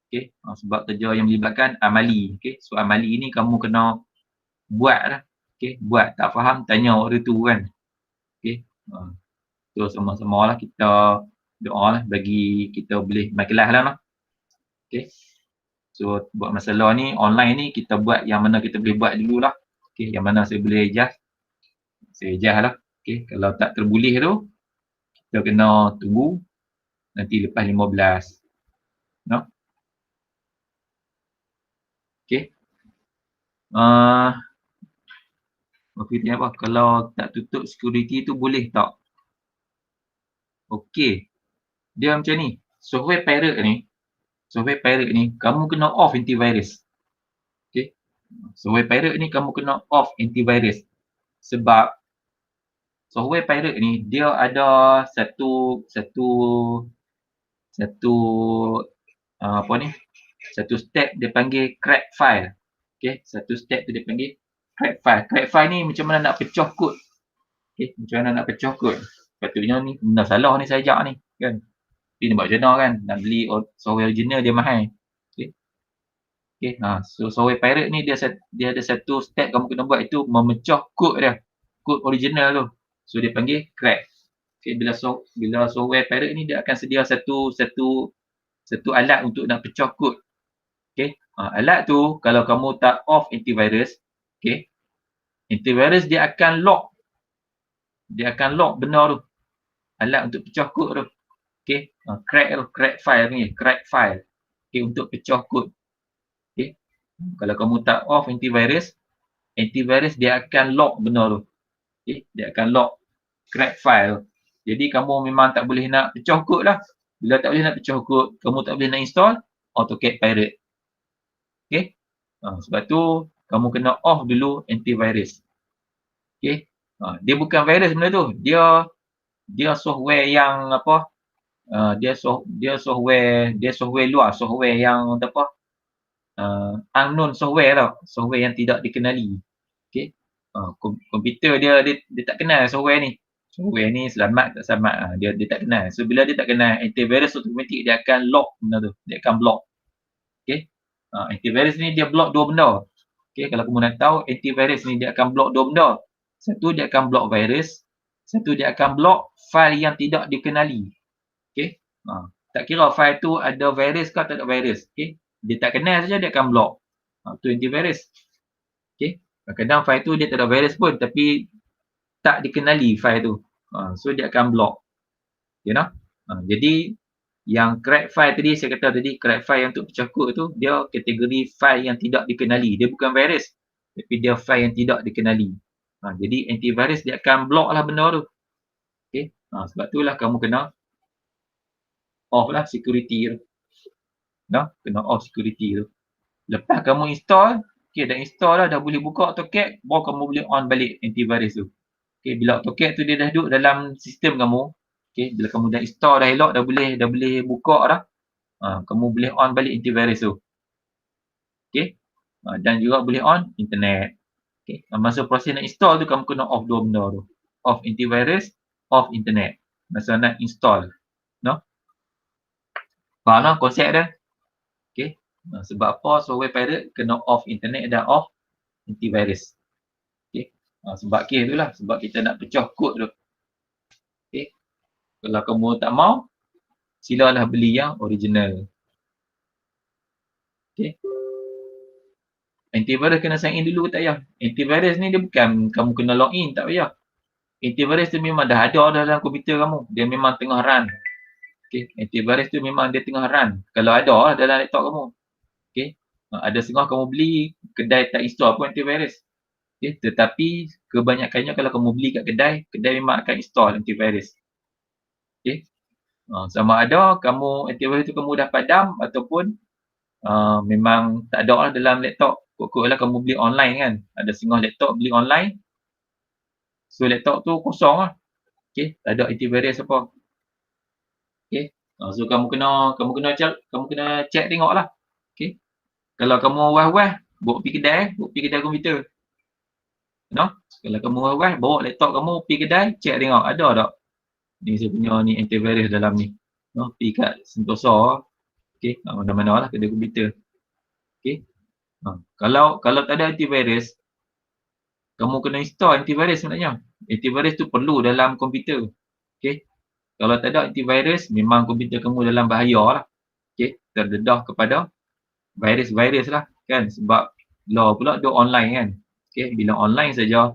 Okay. Sebab kerja yang melibatkan amali. Okay. So amali ni kamu kena buat lah. Okay. Buat, tak faham, tanya orang tu kan. Okay. So sama-sama lah kita doa lah bagi kita boleh main kelas lah. Okay. So buat masalah ni online ni kita buat yang mana kita boleh buat dulu lah. Okay. Yang mana saya boleh adjust, saya adjust lah. Okay. Kalau tak terboleh tu, kita kena tunggu nanti lepas 15. No? Okay. Apa? Kalau tak tutup security tu boleh tak? Okey. Dia macam ni. Software pirate ni kamu kena off antivirus. Okey. Software pirate ni kamu kena off antivirus. Sebab software pirate ni dia ada satu step dia panggil crack file. Okey, satu step tu dia panggil crack file. Crack file ni macam mana nak pecah kod. Okey, macam mana nak pecah kod. Patutnya ni benda salah ni saya ajak ni kan. Tapi nak buat macam mana kan, nak beli software original dia mahal. Okey. Okey, so software pirate ni dia ada satu step kamu kena buat, itu memecah kod dia. Kod original tu. So dia panggil crack. Okey, bila software pirate ni dia akan sedia satu alat untuk nak pecah kod. Okey. Alat tu kalau kamu tak off antivirus, okey. Antivirus dia akan lock. Dia akan lock benda tu. Alat untuk pecah kod tu. Okey. Crack file ni, crack file. Okey, untuk pecah kod. Okey. Kalau kamu tak off antivirus dia akan lock benda tu. Okey, dia akan lock crack file. Jadi kamu memang tak boleh nak pecah kod lah. Bila tak boleh nak pecah kod, kamu tak boleh nak install AutoCAD Pirate. Okey. Sebab tu kamu kena off dulu antivirus. Okey. Dia bukan virus benda tu. Dia software yang apa? Dia software luar, software yang apa? Unknown software tau. Software yang tidak dikenali. Okey. Komputer dia tak kenal software ni. Software ni selamat tak selamat, dia tak kenal. So bila dia tak kenal, antivirus automatik dia akan lock benda tu. Dia akan block. Okey. Antivirus ni dia block dua benda. Okey, kalau kamu nak tahu, antivirus ni dia akan block dua benda. Satu, dia akan block virus. Satu, dia akan block file yang tidak dikenali. Okey. Tak kira file tu ada virus ke tak ada virus. Okey. Dia tak kenal saja dia akan block. Tu antivirus. Okey. Kadang-kadang file tu dia tak ada virus pun tapi tak dikenali file tu. So dia akan block. You know? Jadi yang crack file tadi, saya kata tadi, crack file yang untuk pecah kod tu, dia kategori file yang tidak dikenali. Dia bukan virus, tapi dia file yang tidak dikenali. Jadi antivirus dia akan block lah benda tu. Okay. Sebab tu lah kamu kena off lah security tu. Kena off security tu. Lepas kamu install, okay, dah install lah, dah boleh buka AutoCAD, baru kamu boleh on balik antivirus tu. Okay, bila AutoCAD tu dia dah duduk dalam sistem kamu, okay, bila kamu dah install dah elok, dah boleh buka dah, kamu boleh on balik antivirus tu. Okay. Dan juga boleh on internet. Okay. Masa proses nak install tu, kamu kena off dua benda tu. Off antivirus, off internet. Masa nak install. No? Faham lah konsep dia? Okay. Sebab apa software pirate kena off internet dan off antivirus. Okay. Sebab kes tu lah. Sebab kita nak pecah kod tu. Okay. Kalau kamu tak mau, silalah beli yang original. Okay. Antivirus kena sign in dulu, tak payah. Antivirus ni dia bukan kamu kena login, tak payah. Antivirus tu memang dah ada dalam komputer kamu. Dia memang tengah run. Okay. Antivirus tu memang dia tengah run. Kalau ada dalam laptop kamu. Okay. Ada setengah kamu beli, kedai tak install pun antivirus. Okay. Tetapi kebanyakannya kalau kamu beli kat kedai memang akan install antivirus. Okay. Sama ada kamu antivirus tu kamu dah padam ataupun memang tak ada lah dalam laptop. Kot-kot lah kamu beli online kan. Ada setengah laptop beli online. So laptop tu kosong lah. Okay, tak ada antivirus apa. Okay. So kamu kena check tengok lah. Okay. Kalau kamu was-was, bawa pergi kedai komputer. No? Kalau kamu was-was, bawa laptop kamu pergi kedai, check tengok ada tak. Ni saya punya ni antivirus dalam ni. No? Pergi kat Sentosa. Okay. Mana-mana lah kedai komputer. Okay. Kalau tak ada antivirus, kamu kena install antivirus sebenarnya. Antivirus tu perlu dalam komputer. Okay. Kalau tak ada antivirus, memang komputer kamu dalam bahaya lah. Okay. Terdedah kepada virus-virus lah kan. Sebab law pula dia online kan. Okay. Bila online saja,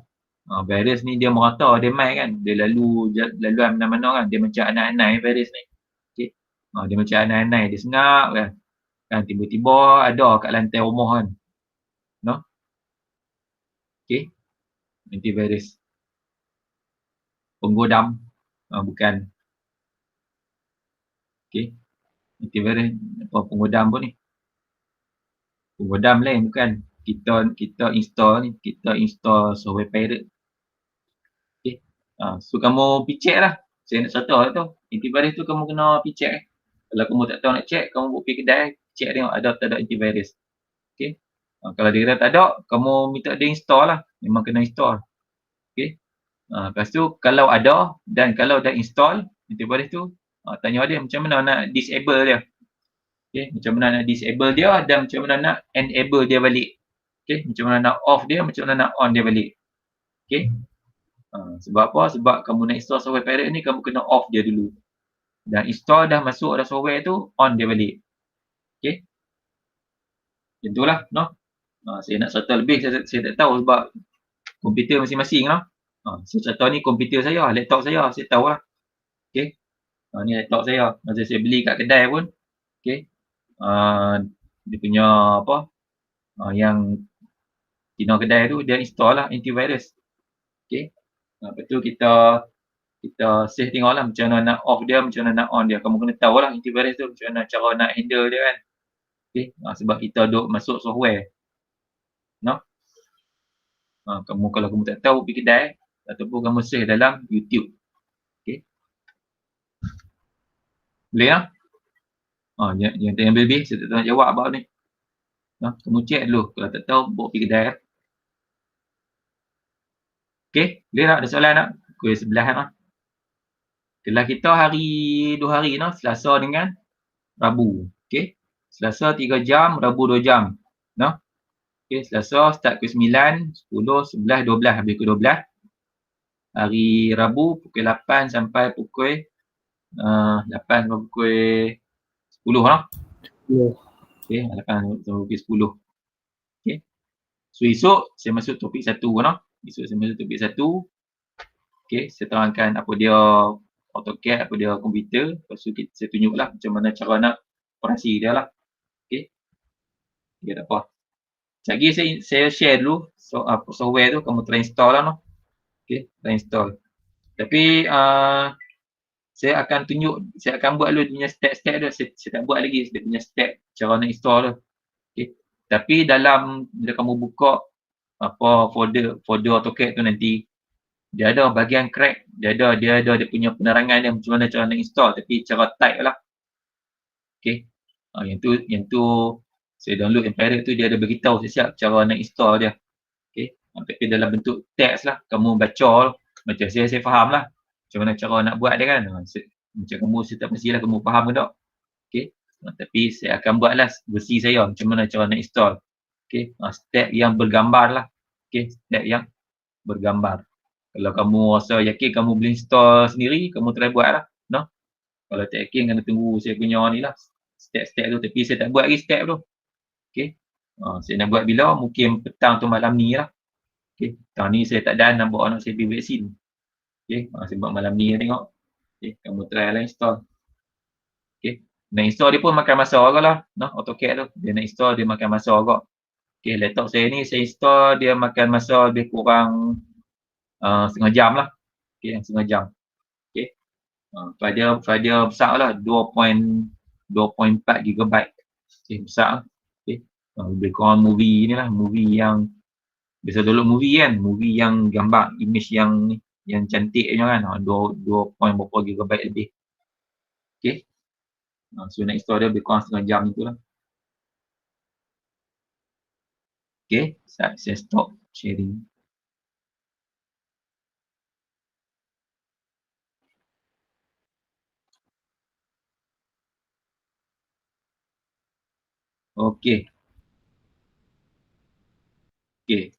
virus ni dia merata, dia main kan. Dia laluan mana-mana kan. Dia macam anai-anai virus ni. Okay. Dia macam anai-anai. Dia senap kan. Tiba-tiba ada kat lantai rumah kan. No? Okay. Antivirus. Penggodam. Bukan. Okay. Antivirus. Penggodam pun ni. Penggodam lain bukan. Kita install software pirate. Okay. So kamu pergi check lah. Saya nak cerita tu. Antivirus tu kamu kena pergi check. Kalau kamu tak tahu nak check, kamu pergi kedai, check tengok ada tak ada antivirus. Okay. Kalau dia kata tak ada, kamu minta dia install lah. Memang kena install. Okay. Lepas tu kalau ada dan kalau dah install antivirus tu, tanya dia macam mana nak disable dia. Okay. Macam mana nak disable dia dan macam mana nak enable dia balik. Okay. Macam mana nak off dia, macam mana nak on dia balik. Okay. Sebab apa? Sebab kamu nak install software pirate ni, kamu kena off dia dulu. Dan install dah masuk ada software tu, on dia balik. Okay. Macam tu lah. No? Saya nak cerita lebih, saya tak tahu sebab komputer masing-masing lah. Saya cerita ni komputer saya, laptop saya tahu lah. Okay. Ni laptop saya. Masa saya beli kat kedai pun. Okay. Dia punya apa? Yang tina kedai tu, dia install lah antivirus. Okay. Lepas tu kita save tengok lah macam mana nak off dia, macam mana nak on dia. Kamu kena tahu lah antivirus tu macam mana cara nak handle dia kan. Okay. Sebab kita duk masuk software. No? Kalau kamu tak tahu pergi kedai ataupun kamu search dalam YouTube. Okay. Boleh lah. Yang tanya lebih saya tak tahu nak jawab apa ni. Kamu check dulu. Kalau tak tahu, bawa pergi kedai. Okay. Boleh tak? Ada soalan tak? Kuih sebelah lah. Kelas kita dua hari no? Selasa dengan Rabu. Okay. Selasa 3 jam, Rabu 2 jam. No? Okay. Selasa start pukul 9, 10, 11, 12. Habis pukul 12. Hari Rabu pukul 8 sampai pukul 8 sampai pukul 10 lah. Okay. 8 sampai pukul 10. Okay. So esok saya masuk topik 1 no? Esok saya masuk topik 1. Okay. Saya terangkan apa dia AutoCAD, apa dia komputer. Lepas tu saya tunjuklah macam mana cara nak operasi dia lah. Okay. Okay, tak apa. Sekejap saya share dulu software tu, kamu try install lah no. Okay, try install. Tapi saya akan buat dulu dia punya step-step tu. Saya tak buat lagi dia punya step cara nak install tu. Okay. Tapi bila kamu buka apa folder AutoCAD tu nanti, dia ada bahagian crack, dia ada dia punya penerangan dia macam mana cara nak install, tapi cara type lah. Okay. Yang tu saya download yang pirate tu, dia ada beritahu siap cara nak install dia. Okay. Tapi dalam bentuk teks lah, kamu baca macam saya faham lah macam mana cara nak buat dia kan. Macam kamu saya tak mestilah kamu faham ke tak. Okay. Tapi saya akan buatlah versi saya macam mana cara nak install. Okay. Step yang bergambar lah. Okay. Step yang bergambar. Kalau kamu rasa yakin kamu boleh install sendiri, kamu try buat lah. No? Kalau tak yakin, kena tunggu saya punya ni lah. Step-step tu. Tapi saya tak buat lagi step tu. Okay. Saya nak buat bila? Mungkin petang atau malam ni lah. Okay. Petang ni saya tak ada nak bawa anak saya pergi vaksin. Okay. Saya buat malam ni tengok. Okay. Kamu try lah install. Okay. Nak install dia pun makan masa agak lah. No? AutoCAD tu. Dia nak install, dia makan masa agak. Okay. Laptop saya ni, saya install, dia makan masa lebih kurang setengah jam lah. Okay, setengah jam. Okay. File dia besar lah, 2.4 GB. Okay, besar lah. Lebih kurang movie ni lah, movie yang biasa download movie kan, movie yang gambar image yang ni, yang cantik punya kan, 2 point berapa gigabyte lebih. Okay. So nak install dia lebih kurang setengah jam tu lah. Okay, saya stop sharing. Okay. Okay.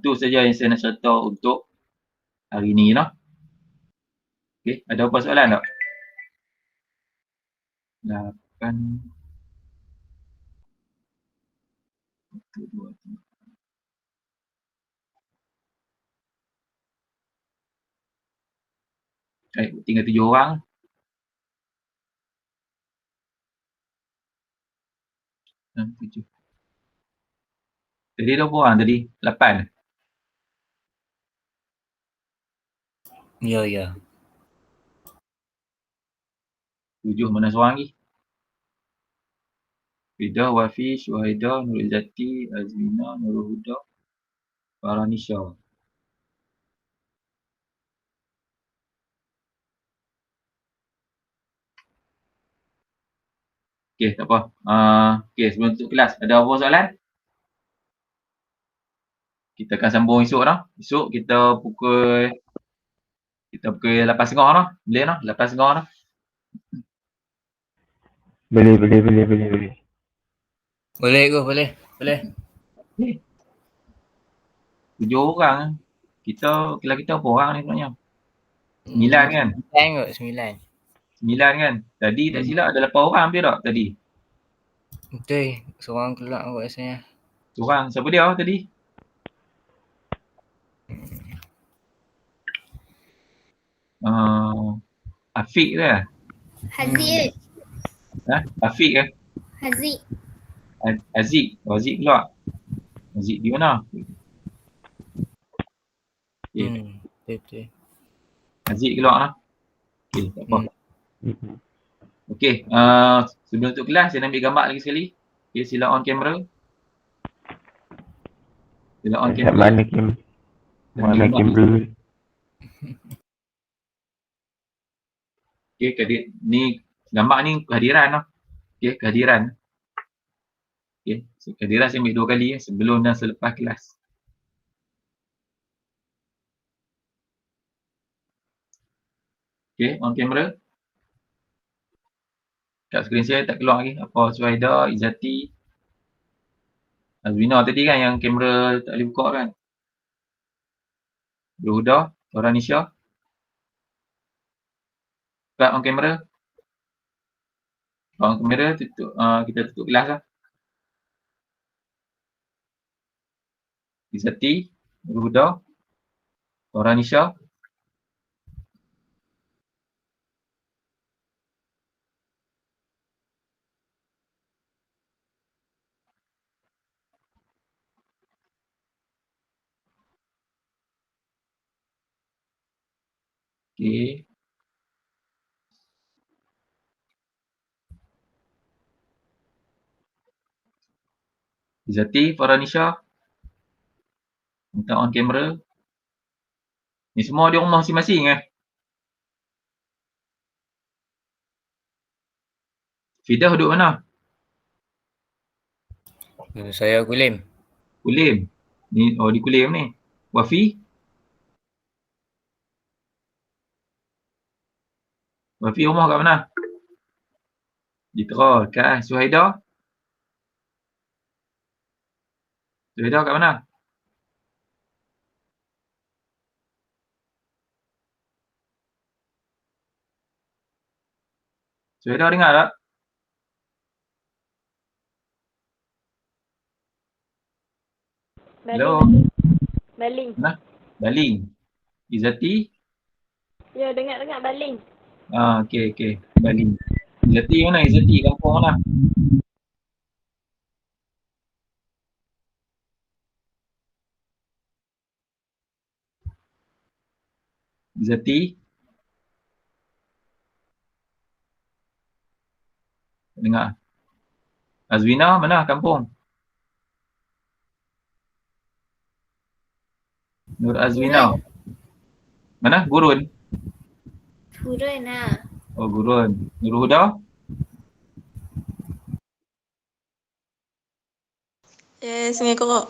Tu saja yang saya nak cerita untuk hari ni lah. Okay, ada apa soalan tak? 8 1, 2, 3. Tinggal 7 orang. 7. Tadi berapa orang tadi? 8. Ya. 7 mana seorang lagi? Rida, Wafi, Syuhaida, Nurul Izzati, Azmina, Nurul Huda, Faranisha. Okay, tak apa. Okay, sebelum tutup kelas, ada apa soalan? Kita akan sambung esok dah. Esok kita pukul 8.30 dah. Boleh dah? 8.30 dah. Boleh. Boleh ke? Boleh. 7 orang. Kelas kita berapa orang ni sebenarnya? 9 kan? 9 kan? Tadi tak silap ada 8 orang hampir tak tadi? Betul. Seorang kelak kot rasanya. Seorang. Siapa dia tadi? Afiq ke? Haziq. Afiq ke? Haziq. Aziz. Aziz keluar. Aziz di mana? Okay. Betul. Aziz keluar lah. Okay, tak apa. Okay, sebelum tutup kelas, saya nak ambil gambar lagi sekali. Okay, sila on kamera. Sila on kamera. Mana kamera? Okay, ni gambar ni kehadiran lah. Okay, kehadiran. Okay, so kehadiran saya ambil 2 kali sebelum dan selepas kelas. Okay, on kamera. Kat skrin saya tak keluar lagi. Apa Suhaida, Izzati, Azmina tadi kan yang kamera tak boleh buka kan. Huda, Faranisha. Kat on kamera. On kamera tutup, kita tutup kelas lah. Izzati, Huda, Faranisha. Okay. Izzati, Faranisha. Minta on kamera. Ni semua di rumah masing-masing Fidah duduk mana? Saya Kulim. Kulim. Ni di Kulim ni. Wafi? Wafi rumah kat mana? Di Terol. Kat Suhaida? Suhaida kat mana? Suhaida dengar tak? Hello? Baling. Mana? Baling. Izzati? Ya, dengar baling. Okay. Baling. Izzati mana? Izzati kampung mana? Izzati? Dengar. Azwina mana kampung? Nur Azwina. Mana? Gurun? Purun lah. Oh, Gurun. Nurul Huda? Sungai Korok.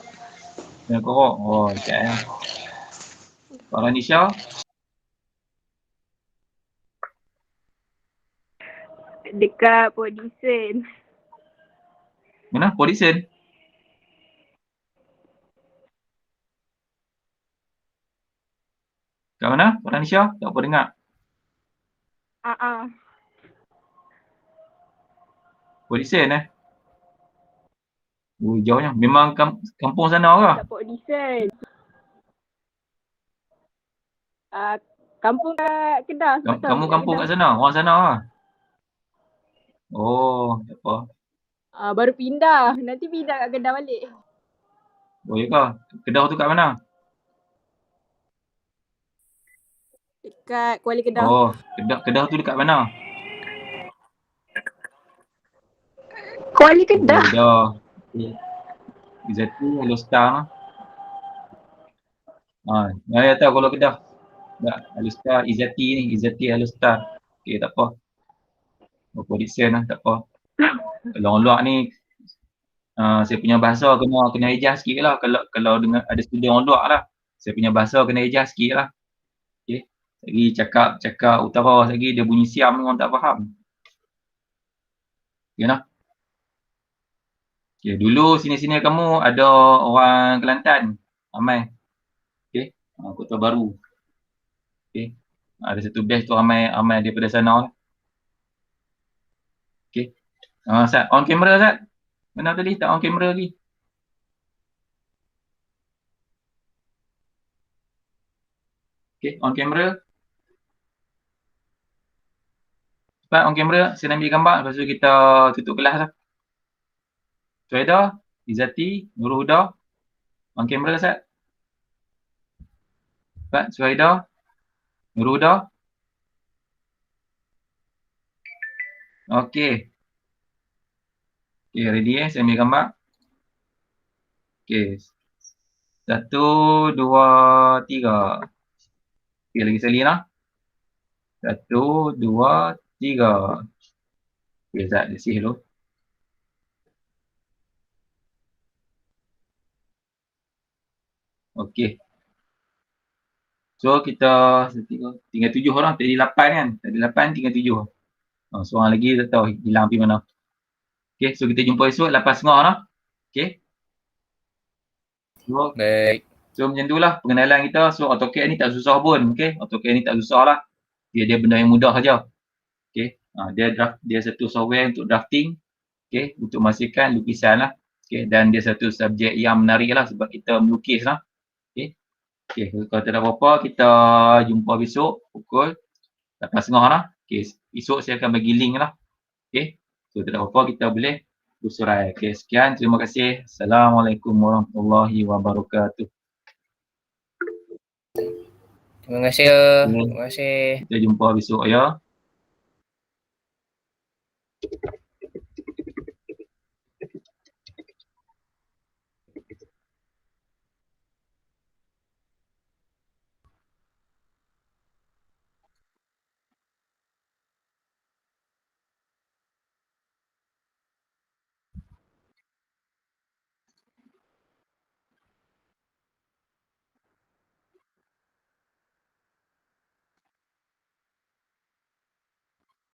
Yang Korok. Oh, dekat lah. Farah Nisha? Dekat Podison. Mana? Podison? Kat mana? Farah Nisha? Tak apa dengar. Podison Oh, jauhnya. Memang kampung sana ke? Dekat Podison. Kampung kat Kedah. Kamu kampung kat sana? Orang sana ke? Oh, tak apa. Baru pindah. Nanti pindah kat Kedah balik. Oh, ya ke? Kedah tu kat mana? Dekat Kuala Kedah. Oh, Kedah tu dekat mana? Kuala Oh, Kedah. Izzati Alustar. Saya tahu kalau Kedah. Tak, Alustar Izzati ni, Izzati Alustar. Okey, tak apa. Podison lah, tak apa. Kalau orang luar ni saya punya bahasa kena eja sikit lah. Kalau dengan ada student orang luar lah. Saya punya bahasa kena eja sikit lah. Okey. Lagi cakap utara lagi dia bunyi siam orang tak faham. Okey lah. Okey, dulu sini-sini kamu ada orang Kelantan. Ramai. Okey. Kota Baru. Okey. Ada satu batch tu ramai daripada sana lah. Okey. Sat, on camera Sat. Mana tadi? Tak on camera lagi. Okey, on camera. Cepat on camera, saya nak ambil gambar. Lepas tu kita tutup kelas lah. Suhaida, Izzati, Nurul Huda. On camera Sat. Cepat, Suhaida, Nurul Huda. Okey. Okey, ready saya ambil gambar. Okey. 1, 2, 3. Okey, lagi sekali lah. 1, 2, 3. Okey, Zat, let's see hello. Okey. So, kita tinggal 7 orang. Tadi 8 kan? Tadi 8, tinggal 7. Seorang lagi tak tahu hilang pergi mana. Okey, so kita jumpa esok 8.30 lah. Okey. So, Baik. so macam tu lah pengenalan kita. So, AutoCAD ni tak susah pun. Okey, AutoCAD ni tak susah lah. Dia benda yang mudah saja. Okey, dia satu software untuk drafting. Okey, untuk menghasilkan lukisan lah. Okey, dan dia satu subjek yang menarik lah sebab kita melukis lah. Okey. Okey, kalau tak ada apa-apa, kita jumpa besok pukul 8.30 lah. Okey, esok saya akan bagi link lah. Okey, so tak ada apa-apa, kita boleh bersurai. Okey, sekian. Terima kasih. Assalamualaikum warahmatullahi wabarakatuh. Terima kasih. Terima kasih. Kita jumpa besok ya.